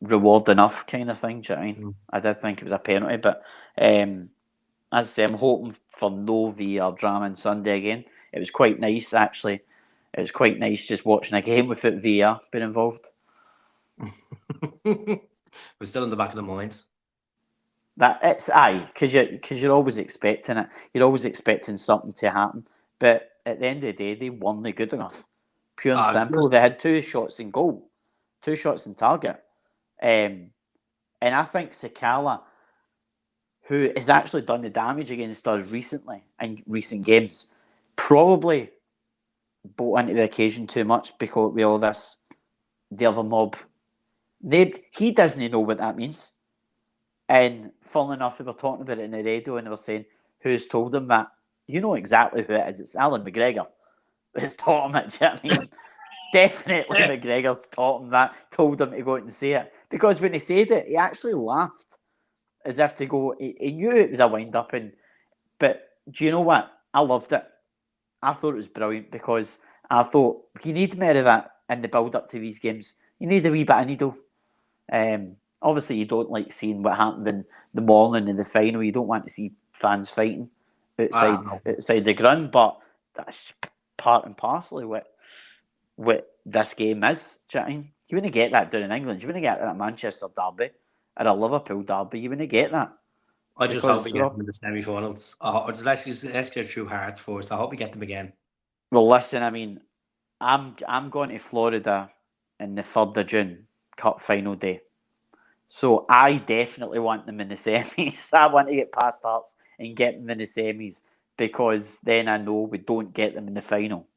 Speaker 2: reward enough, kind of thing. Do you know what I mean? I did think it was a penalty, but as I say, I'm hoping for no VAR drama on Sunday again. It was quite nice, actually. It was quite nice just watching a game without VAR being involved.
Speaker 1: We're still in the back of the mind.
Speaker 2: That it's because you're always expecting it. You're always expecting something to happen. But at the end of the day, they weren't good enough. Pure and simple. They had 2 shots in goal, 2 shots in target. And I think Sakala, who has actually done the damage against us recently in recent games, probably bought into the occasion too much because with all this, the other mob. He doesn't know what that means. And funnily enough, we were talking about it in the radio and they were saying, who's told him that? You know exactly who it is. It's Callum McGregor who's taught him it. Do you know what I mean? Definitely McGregor's taught him that, told him to go out and say it. Because when he said it, he actually laughed as if to go, he knew it was a wind-up. But do you know what? I loved it. I thought it was brilliant because I thought you need more of that in the build-up to these games. You need a wee bit of needle. Obviously, you don't like seeing what happened in the morning in the final. You don't want to see fans fighting outside the ground, but that's part and parcel of what this game is. Do you know what I mean? You wouldn't get that down in England. You wouldn't get that at Manchester derby or a Liverpool derby. You wouldn't get that.
Speaker 1: I just hope we get them in the semi-finals. Let's get through Hearts first. I hope we get them again.
Speaker 2: Well, listen, I mean, I'm going to Florida in the 3rd of June, Cup final day. So I definitely want them in the semis. I want to get past Hearts and get them in the semis because then I know we don't get them in the final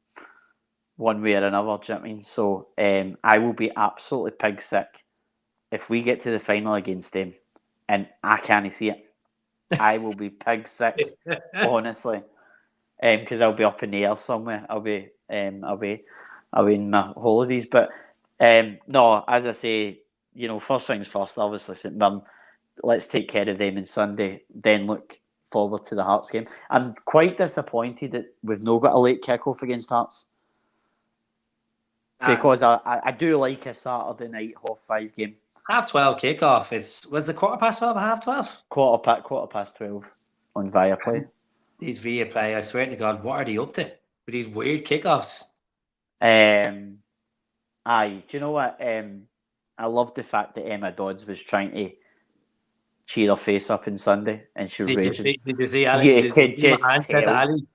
Speaker 2: one way or another. Do you know what I mean? So I will be absolutely pig sick if we get to the final against them and I can't see it. I will be pig sick, honestly, because I'll be up in the air somewhere. I'll be in my holidays. But no, as I say, you know, first things first, obviously, St Mirren, let's take care of them on Sunday, then look forward to the Hearts game. I'm quite disappointed that we've not got a late kick-off against Hearts. Because I do like a Saturday night 5:30 game.
Speaker 3: 12:30 kickoff. Was it 12:15 or 12:30?
Speaker 2: Quarter past 12 on Viaplay.
Speaker 3: These Viaplay, I swear to God, what are they up to with these weird kickoffs?
Speaker 2: Do you know what? I love the fact that Emma Dodds was trying to cheer her face up on Sunday, and she was raging.
Speaker 3: Did you see Ali?
Speaker 2: You could just tell.
Speaker 3: Ali?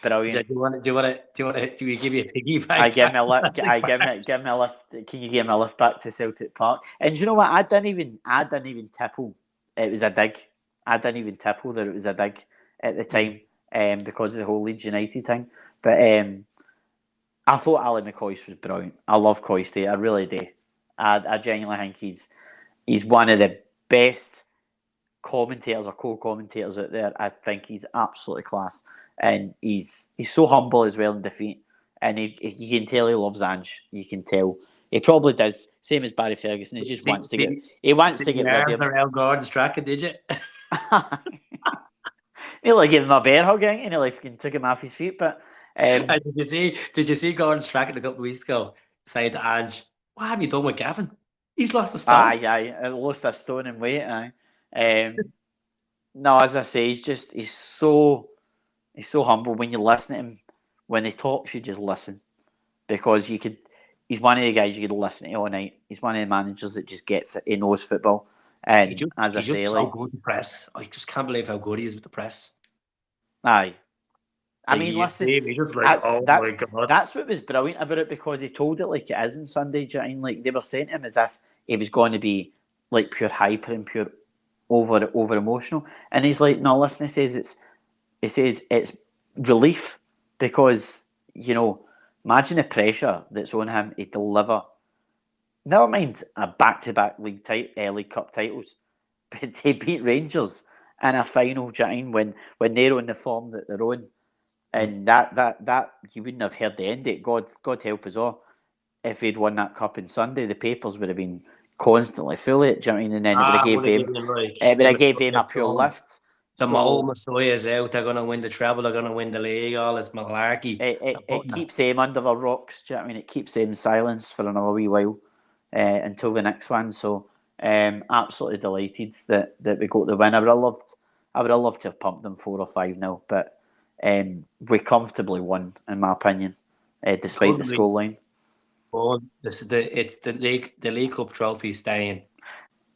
Speaker 2: Brilliant.
Speaker 3: Said, do we give you a piggy bank?
Speaker 2: I give me a lift. Give me a lift. Can you give me a lift back to Celtic Park? And you know what? I didn't even tipple. It was a dig. I didn't even tipple that it was a dig at the time, because of the whole Leeds United thing. But I thought Ali McCoist was brilliant. I love Coisty. I really do. I genuinely think he's one of the best commentators or co-commentators out there. I think he's absolutely class, and he's so humble as well in defeat. And you can tell he loves Ange. You can tell he probably does. Same as Barry Ferguson. He just wants to get. He wants to get rid of him.
Speaker 3: Around Gordon's track, did you?
Speaker 2: He like gave him a bear hug, and he like took him off his feet. But
Speaker 3: did you see Gordon Strachan a couple of weeks ago saying to Ange, "What have you done with Gavin? He's lost a stone."
Speaker 2: Aye, lost a stone in weight. No, as I say, he's so humble. When you listen to him, when he talks, you just listen, because he's one of the guys you could listen to all night. He's one of the managers that just gets it. He knows football, and he's
Speaker 3: so good with the press. I just can't believe how good he is with the press.
Speaker 2: Aye. I mean, listen,
Speaker 3: just like, my God.
Speaker 2: That's what was brilliant about it, because he told it like it is on Sunday. Do you know what I mean? Like, they were saying to him as if he was going to be like pure hyper and pure over emotional, and he's like, no, listen. He says it's relief, because imagine the pressure that's on him to deliver. Never mind a back-to-back League Cup titles, but to beat Rangers in a final. Do you know what I mean? When they're on the form that they're on. And that you wouldn't have heard the end of it. God help us all. If he'd won that cup on Sunday, the papers would have been constantly full of it. Do you know what I mean? And then it would have gave him a pure lift.
Speaker 3: The Mole Messiah's out. They're going to win the treble. They're going to win the league. All this malarkey.
Speaker 2: It keeps him under the rocks. Do you know what I mean? It keeps him silenced for another wee while until the next one. So absolutely delighted that we got the win. I would have loved to have pumped them 4 or 5-0, but. We comfortably won, in my opinion, despite the scoreline.
Speaker 3: Well, it's the League Cup trophy staying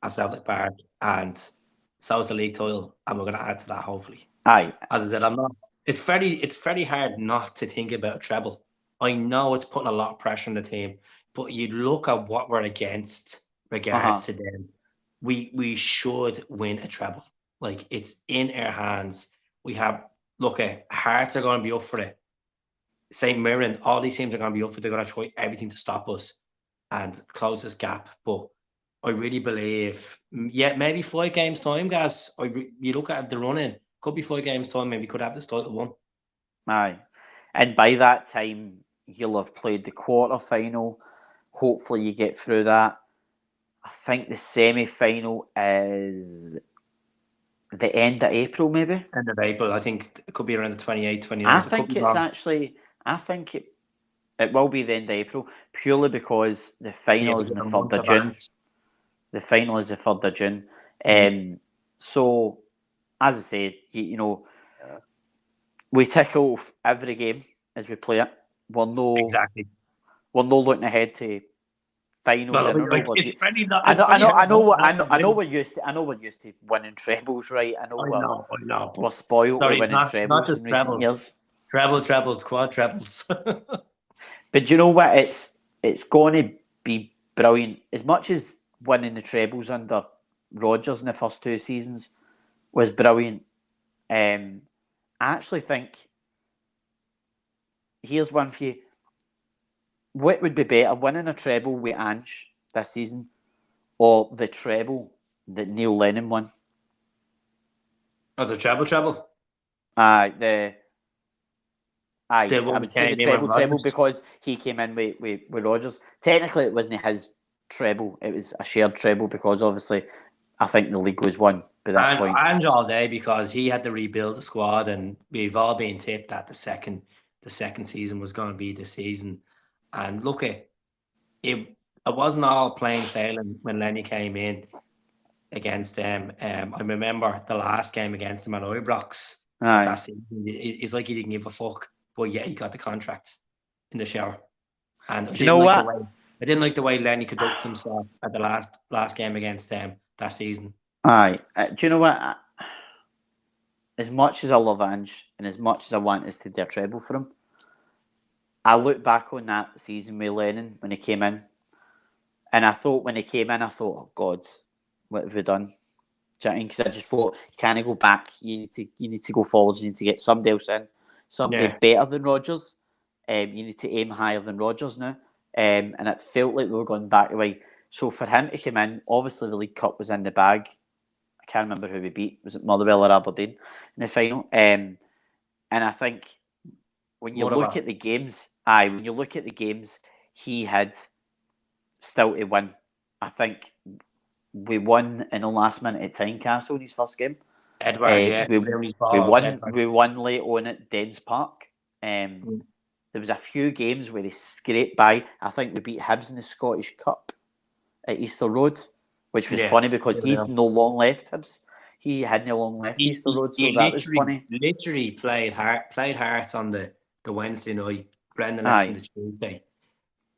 Speaker 3: at Celtic Park, and so is the league title, and we're going to add to that hopefully.
Speaker 2: Aye,
Speaker 3: as I said, It's very hard not to think about a treble. I know it's putting a lot of pressure on the team, but you look at what we're against regards to them. We should win a treble. Like, it's in our hands. We have. Look, Hearts are going to be up for it. St. Mirren, all these teams are going to be up for it. They're going to try everything to stop us and close this gap. But I really believe, maybe 5 games time, guys. You look at the running, could be 5 games time, maybe could have this title won.
Speaker 2: Aye. And by that time, you'll have played the quarter-final. Hopefully you get through that. I think the semi-final is the end of April, maybe?
Speaker 3: End of April. I think it could be around the 28th, 29th.
Speaker 2: I think it will be the end of April, purely because the final is on the 3rd of June. The final is the 3rd of June. So, as I said, we tick off every game as we play it. We're no looking ahead to finals. I know we're used to winning trebles, right? I know. We're spoiled with winning trebles in recent years.
Speaker 3: Trebles, quad trebles.
Speaker 2: But you know what? It's going to be brilliant. As much as winning the trebles under Rodgers in the first 2 seasons was brilliant, I actually think, here's one for you. What would be better, winning a treble with Ange this season, or the treble that Neil Lennon won?
Speaker 3: Oh, the treble?
Speaker 2: I would say the treble because he came in with Rodgers. Technically, it wasn't his treble; it was a shared treble, because obviously, I think the league was won by that point.
Speaker 3: Ange all day, because he had to rebuild the squad, and we've all been tipped that the second season was going to be the season. And look, it wasn't all plain sailing when Lenny came in against them. I remember the last game against them at Ibrox. That season, it's like he didn't give a fuck, but yeah, he got the contract in the shower. And I didn't like the way Lenny conducted himself at the last game against them that season.
Speaker 2: Aye. Do you know what? As much as I love Ange and as much as I want us to do a treble for him, I look back on that season with Lennon when he came in, and I thought when he came in, I thought, oh God, what have we done? Do you know what I mean? Because I just thought, can I go back? You need to go forwards. You need to get somebody else in, somebody
Speaker 3: Yeah.
Speaker 2: better than Rodgers. You need to aim higher than Rodgers now. And it felt like we were going back away. So for him to come in, obviously the League Cup was in the bag. I can't remember who we beat. Was it Motherwell or Aberdeen in the final? And I think when you look at the games, he had still to win. I think we won in the last minute at Tynecastle in his first game.
Speaker 3: Edward, yeah.
Speaker 2: We won late on at Dens Park. There was a few games where they scraped by. I think we beat Hibs in the Scottish Cup at Easter Road, which was funny because he'd no long left Hibs. He had no long left Easter Road, so that was funny.
Speaker 3: Literally played Hearts on the Wednesday night, Brendan left on the Tuesday,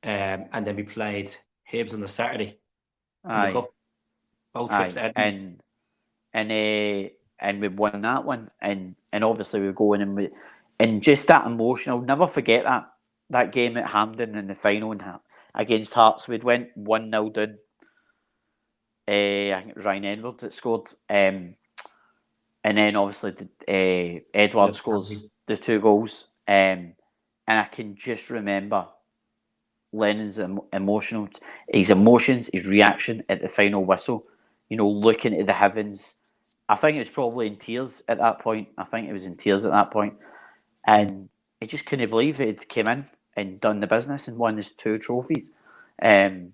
Speaker 3: and then we played Hibs on the Saturday in the Cup. Both trips to
Speaker 2: Edinburgh. And we won that one, and obviously we go in and just that emotion. I'll never forget that game at Hampden in the final against Hearts. We'd went 1-0 down. I think it was Ryan Edwards that scored, and then obviously Edwards scores the 2 goals, and I can just remember Lennon's his emotions, his reaction at the final whistle. You know, looking at the heavens. I think it was probably in tears at that point. And he just couldn't believe it came in and done the business and won his 2 trophies, and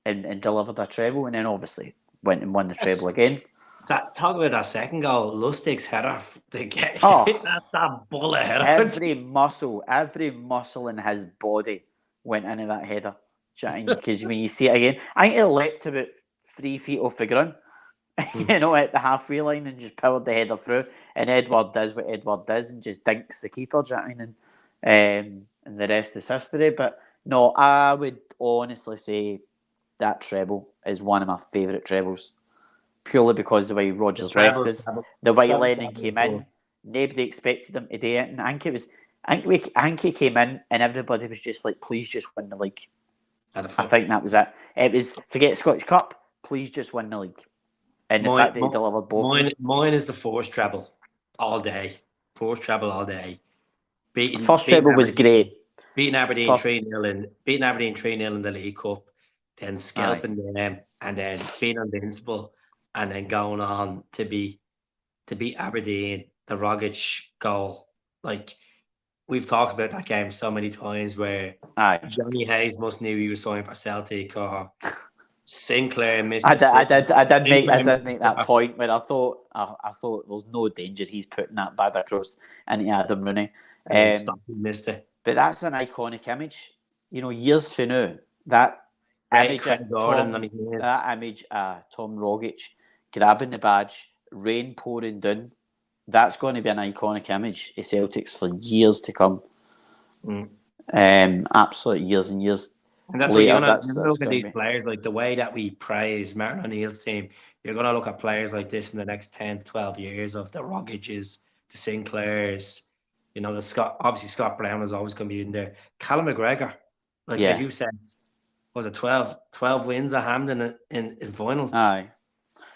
Speaker 2: delivered a treble, and then obviously went and won the treble again.
Speaker 3: Talk about that second goal, Lustig's header to get that bullet header.
Speaker 2: Every muscle in his body went into that header. Because when you see it again, I think it leapt about 3 feet off the ground. You know, at the halfway line, and just powered the header through. And Edward does what Edward does and just dinks the keeper, do you know what I mean? And the rest is history. But no, I would honestly say that treble is one of my favourite trebles, purely because the way Rodgers left us, the way Lennon came in, nobody expected him to do it. And I think he came in and everybody was just like, please just win the league. I think that was it. It was, forget Scottish Cup, please just win the league. And the fact that he delivered both.
Speaker 3: Mine is the forced treble all day. First
Speaker 2: treble was great.
Speaker 3: Beating Aberdeen 3-0 in the League Cup, then scalping them, and then being invincible, and then going on to beat Aberdeen, the Rogic goal. Like, we've talked about that game so many times where Johnny Hayes must knew he was signing for Celtic, or Sinclair missed.
Speaker 2: I did make that point when I thought there's no danger he's putting that bad across into Adam Rooney.
Speaker 3: He missed it.
Speaker 2: But that's an iconic image. You know, years from now, that image of Tom Rogic grabbing the badge, rain pouring down, that's going to be an iconic image of Celtics for years to come. Absolute years and years.
Speaker 3: And that's later, what you're going to look at these players, like the way that we praise Martin O'Neill's team. You're going to look at players like this in the next 10 to 12 years, of the Rogiches, the Sinclairs, you know, Scott Brown is always going to be in there. Callum McGregor, as you said, was it 12 wins at Hampden in finals?
Speaker 2: Aye.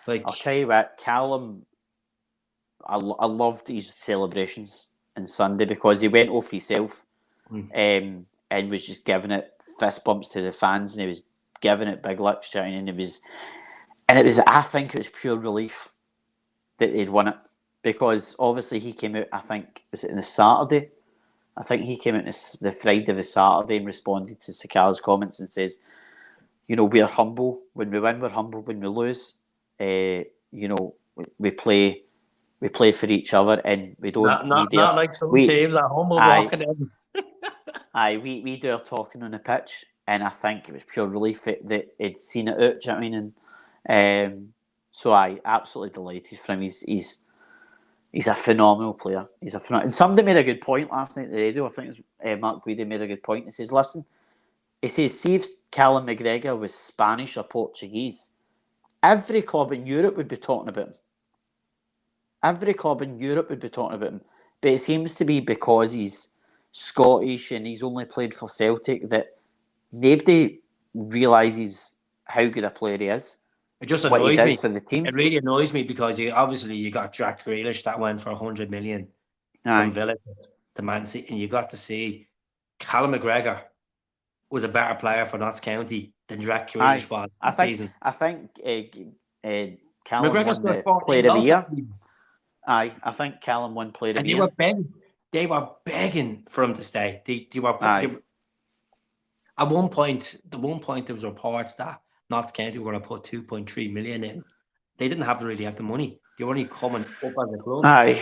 Speaker 2: I'll tell you what, Callum, I loved his celebrations on Sunday because he went off himself and was just giving it fist bumps to the fans, and he was giving it big licks, and it was I think it was pure relief that they'd won it, because obviously he came out, I think, was it on the Saturday? I think he came out the Friday of the Saturday and responded to Sakala's comments and says, you know, we're humble when we win, we're humble when we lose. You know, we play for each other, and we don't.
Speaker 3: Not like some teams are humble walking in.
Speaker 2: We do our talking on the pitch, and I think it was pure relief that he'd seen it out. Do you know what I mean? And so absolutely delighted for him. He's a phenomenal player. And somebody made a good point last night at the radio. I think it was Mark Guidi made a good point. He says, listen, see if Callum McGregor was Spanish or Portuguese, every club in Europe would be talking about him. Every club in Europe would be talking about him. But it seems to be because he's Scottish and he's only played for Celtic that nobody realises how good a player he is.
Speaker 3: It just
Speaker 2: what he
Speaker 3: annoys
Speaker 2: does
Speaker 3: me.
Speaker 2: for the team.
Speaker 3: It really annoys me because you got Jack Grealish that went for 100 million
Speaker 2: Aye.
Speaker 3: from Villa to Man City, and you got to see Callum McGregor was a better player for Notts County than Jack Grealish was this season.
Speaker 2: I think Callum
Speaker 3: McGregor's
Speaker 2: won the
Speaker 3: got
Speaker 2: Player of the Year. Aye, I think Callum won Player of the Year.
Speaker 3: They were begging for him to stay. They were at one point. There was reports that Notts County were going to put 2.3 million in. They didn't really have the money. They were only coming up as a club.
Speaker 2: Aye.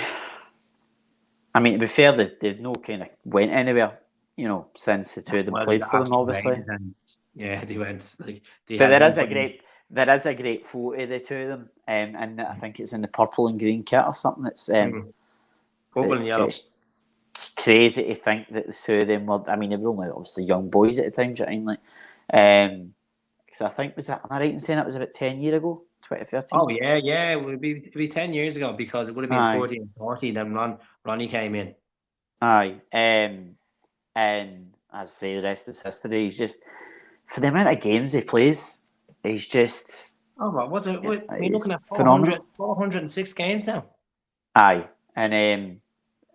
Speaker 2: I mean, to be fair, they've no kind of went anywhere, since the two of them played for them, obviously.
Speaker 3: Yeah, they went. But
Speaker 2: there is a great photo of the two of them, and I think it's in the purple and green kit or something. It's
Speaker 3: purple and yellow.
Speaker 2: It's crazy to think that the two of them were. I mean, they were only obviously young boys at the time. Do you know what I mean? Because I think am I right in saying that was about 10 years ago, 2013?
Speaker 3: Oh yeah, it would be 10 years ago because it would have been 30 and 40. Then Ronnie came in.
Speaker 2: Aye, and as I say, the rest is history. He's just for the amount of games he plays, he's just.
Speaker 3: Oh, what was it? We're looking at 406 games now.
Speaker 2: Aye, and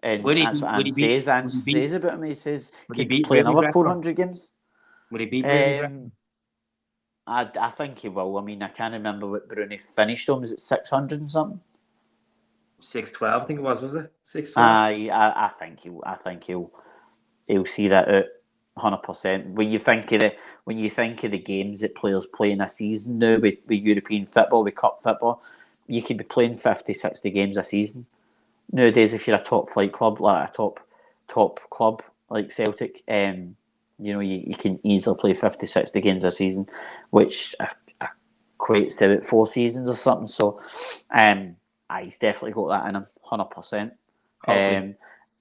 Speaker 2: that's what Ange says. Ange says about him. He says he could play another 400 games.
Speaker 3: Would he beat Bruni's
Speaker 2: I think he will. I mean, I can't remember what Bruni finished on. Was it 600 and something?
Speaker 3: 612, I think it was it? 612?
Speaker 2: I think he'll see that out 100%. When you think of the games that players play in a season now with European football, with cup football, you could be playing 50, 60 games a season. Nowadays, if you're a top flight club, like a top club like Celtic, you can easily play 50, 60 games a season, which equates to about 4 seasons or something. So, he's definitely got that in him, 100%. I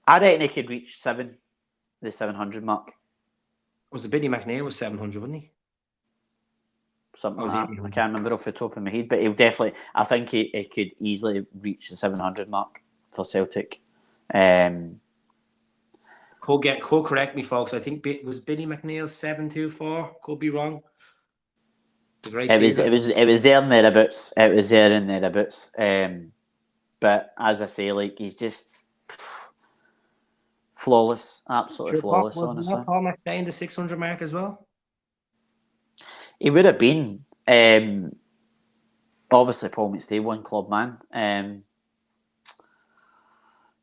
Speaker 2: reckon he could reach the 700 mark.
Speaker 3: Was it Billy McNeil was 700, wasn't he?
Speaker 2: Something like that. I can't remember off the top of my head, but he'll definitely. I think he could easily reach the 700 mark for Celtic.
Speaker 3: Could correct me, folks. I think was Billy McNeil 724. Could be wrong.
Speaker 2: It was there and thereabouts. It was there and thereabouts. But as I say, like he's just flawless, absolutely flawless. Honestly,
Speaker 3: Paul McStay in the 600 mark as well.
Speaker 2: He would have been. Obviously, Paul McStay, one club man.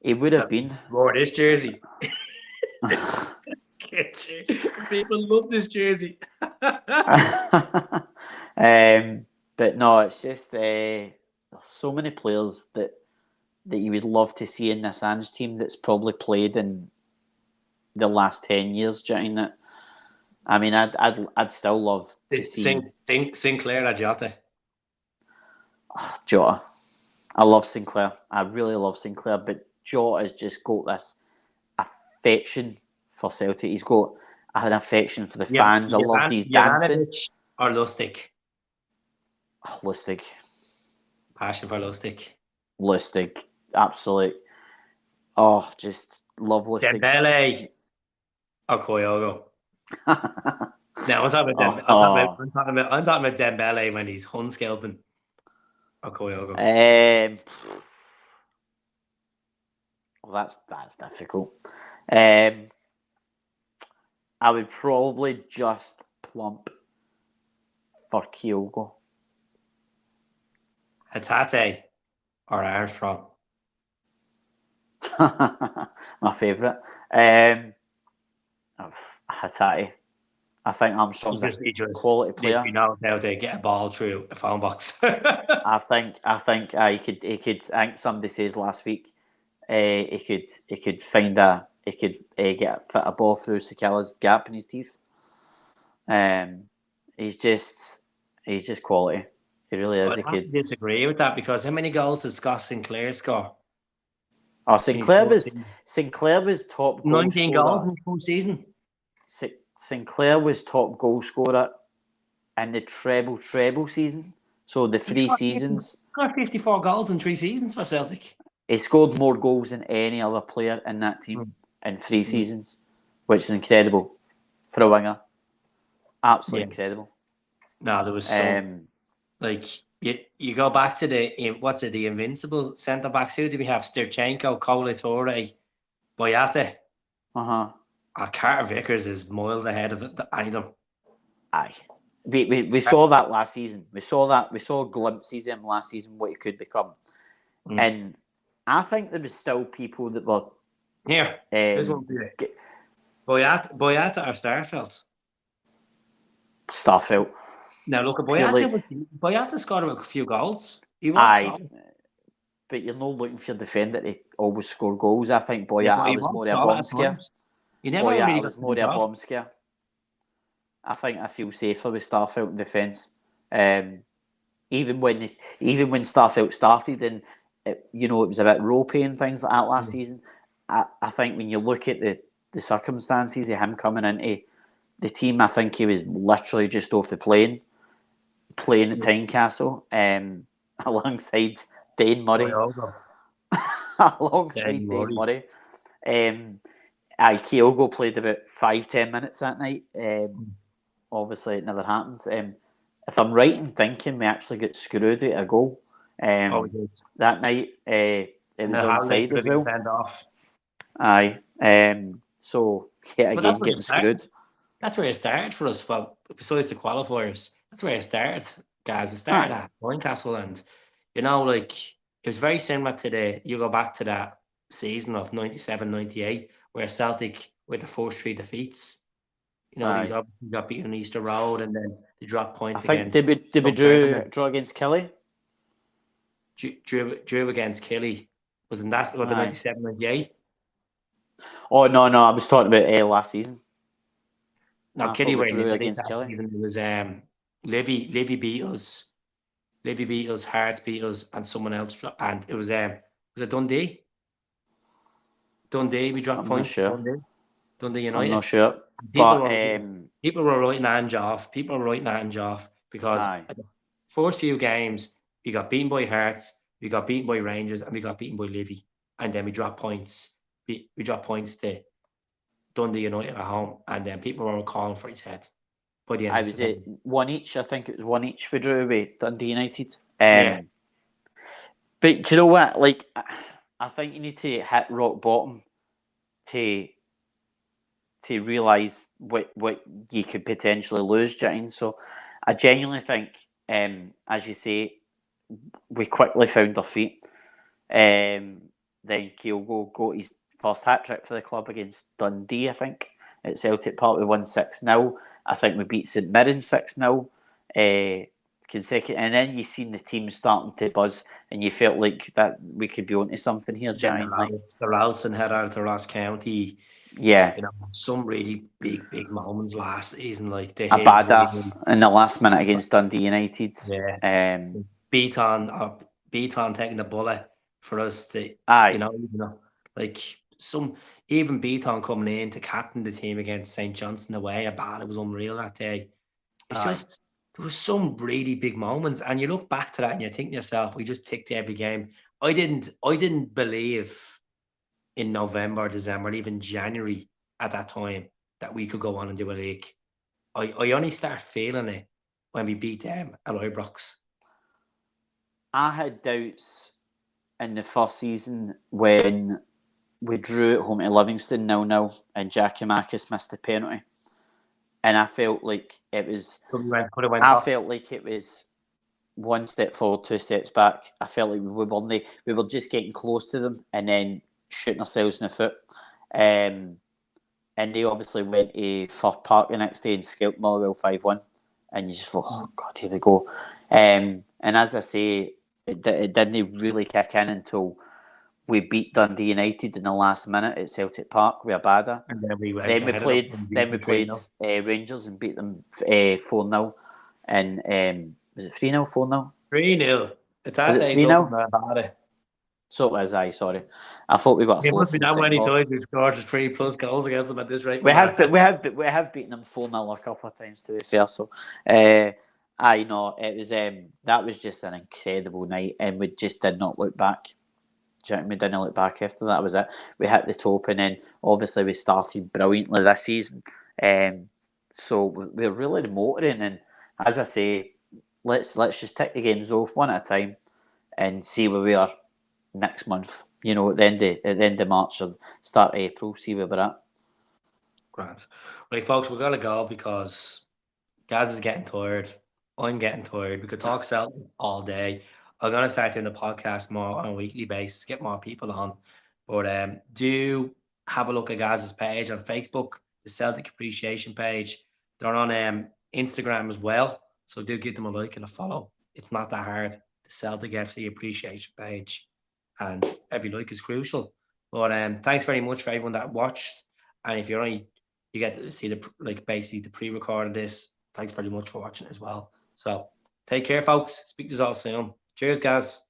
Speaker 2: He would have been.
Speaker 3: Wore this jersey. People love this jersey.
Speaker 2: But no, it's just there's so many players that you would love to see in this Ange team that's probably played in the last 10 years. Do you know that? I mean, I'd still love to see
Speaker 3: Sinclair or Jota.
Speaker 2: Jota. I love Sinclair. I really love Sinclair, but Jota has just got this affection for Celtic. He's got an affection for the fans. I love these dancing.
Speaker 3: Or Lustig?
Speaker 2: Lustig.
Speaker 3: Passion for Lustig.
Speaker 2: Lustig. Absolute. Oh, just love Lustig.
Speaker 3: Dembele or Kyogo. No, I'm talking about Dembele when he's Hunskelpen or Kyogo.
Speaker 2: Well, that's difficult. I would probably just plump for Kyogo.
Speaker 3: Hatate or Armstrong?
Speaker 2: My favourite. Hatate. I think Armstrong's a quality player.
Speaker 3: You know how to get a ball through a phone box.
Speaker 2: I think he could. I think somebody says last week. He could get a ball through Sakala's gap in his teeth. He's just quality. He really is.
Speaker 3: I disagree with that because how many goals did Scott Sinclair score?
Speaker 2: Oh, Sinclair was top.
Speaker 3: 19 goals in the full season.
Speaker 2: Sinclair was top goal scorer in the treble season So the 3 seasons,
Speaker 3: got 54 goals in 3 seasons for Celtic.
Speaker 2: he scored more goals than any other player in that team in 3 seasons, which is incredible for a winger. Absolutely incredible.
Speaker 3: No, there was some like you go back to the invincible centre backs. Who do we have? Stirchenko, Colatore, Boyata. Carter Vickers is miles ahead of any of them.
Speaker 2: Aye. We saw that last season. We saw glimpses of him last season, what he could become. And I think there was still people that were
Speaker 3: here. This one Boyata or Starfelt?
Speaker 2: Starfelt.
Speaker 3: Now look at Boyata scored a few goals. He was solid.
Speaker 2: But you're not looking for your defender to always score goals. I think Boyata was more of a bomb scare. Boyata was more of a bomb scare. I think I feel safer with Starfelt in defence. Even when Starfelt started and it was a bit ropey and things like that last season, I think when you look at the circumstances of him coming into the team, I think he was literally just off the plane playing at Tynecastle alongside Dane Murray. Alongside Dane Murray. Kyogo played about 5-10 minutes that night. Obviously, it never happened. If I'm right in thinking, we actually got screwed out of a goal that night. It was onside as well. Aye. So, again, getting screwed.
Speaker 3: That's where it started for us. Well, besides the qualifiers, that's where it started, guys. It started at Tynecastle, and it was very similar to you go back to that season of 97-98, where Celtic with the first 3 defeats. These obviously got beaten on Easter Road, and then they dropped points against.
Speaker 2: Did we draw against Kelly?
Speaker 3: Drew against Kelly. Wasn't that the 97-98?
Speaker 2: Oh no! I was talking about last season.
Speaker 3: No, Kelly were against Kelly. It was Livy beat us. Livy beat us, Hearts beat us, and someone else and it was it Dundee? Dundee, we dropped points.
Speaker 2: Sure.
Speaker 3: Dundee United.
Speaker 2: I'm not sure.
Speaker 3: People were writing Ange off. Because the first few games we got beaten by Hearts, we got beaten by Rangers, and we got beaten by Livy, and then we dropped points. We dropped points to Dundee United at home, and then people were calling for his head. By the end,
Speaker 2: was it 1 each? I think it was 1 each we drew with Dundee United.
Speaker 3: Yeah.
Speaker 2: But do you know what? Like, I think you need to hit rock bottom to realise what you could potentially lose, Jane. So I genuinely think, as you say, we quickly found our feet. Then Kyogo got his first hat-trick for the club against Dundee, I think, at Celtic Park. We won 6-0. I think we beat St Mirren 6-0 consecutive. And then you seen the team starting to buzz, and you felt like that we could be onto something here, Jane.
Speaker 3: The Ralston head out to Ross County.
Speaker 2: Yeah.
Speaker 3: Some really big moments last season, like the
Speaker 2: Abada in the last minute against Dundee United.
Speaker 3: Yeah. Beaton taking the bullet for us to even Beaton coming in to captain the team against St Johnstone away. It was unreal that day. It's just there was some really big moments, and you look back to that and you think to yourself, we just ticked every game. I didn't believe in November, December, even January at that time that we could go on and do a league. I only start feeling it when we beat them at Ibrox.
Speaker 2: I had doubts in the first season when we drew at home to Livingston 0-0 and Giacomakis missed a penalty. And I felt like it was... felt like it was 1 step forward, 2 steps back. I felt like we were just getting close to them and then shooting ourselves in the foot. And they obviously went to Fir Park the next day and scalped Motherwell 5-1. And you just thought, oh God, here we go. And as I say, it didn't really kick in until we beat Dundee United in the last minute at Celtic Park with Abada.
Speaker 3: And then we
Speaker 2: played Rangers and beat them 4-0. And was it 3-0, 4-0?
Speaker 3: 3-0. It's
Speaker 2: was it 3-0? So it was, sorry. I thought we got a 4.
Speaker 3: It must be that many times we scored 3+ goals against them at this rate.
Speaker 2: We have beaten them 4-0 a couple of times, to be fair. So I know it was. That was just an incredible night, and we just did not look back. Do you know what I mean? We didn't look back after that. Was it? We hit the top, and then obviously we started brilliantly this season. So we're really motoring, and as I say, let's just take the games off one at a time and see where we are next month. You know, at the end of March or start of April, see where we're at.
Speaker 3: Grant. Right, folks, we're gonna go because Gaz is getting tired. I'm getting tired. We could talk Celtic all day. I'm gonna start doing the podcast more on a weekly basis, get more people on. But do have a look at Gaz's page on Facebook, the Celtic Appreciation page. They're on Instagram as well, so do give them a like and a follow. It's not that hard. The Celtic FC Appreciation page, and every like is crucial. But thanks very much for everyone that watched. And if you're only you get to see basically the pre-recorded this. Thanks very much for watching as well. So take care, folks. Speak to us all soon. Cheers, guys.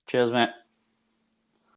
Speaker 2: Cheers, mate.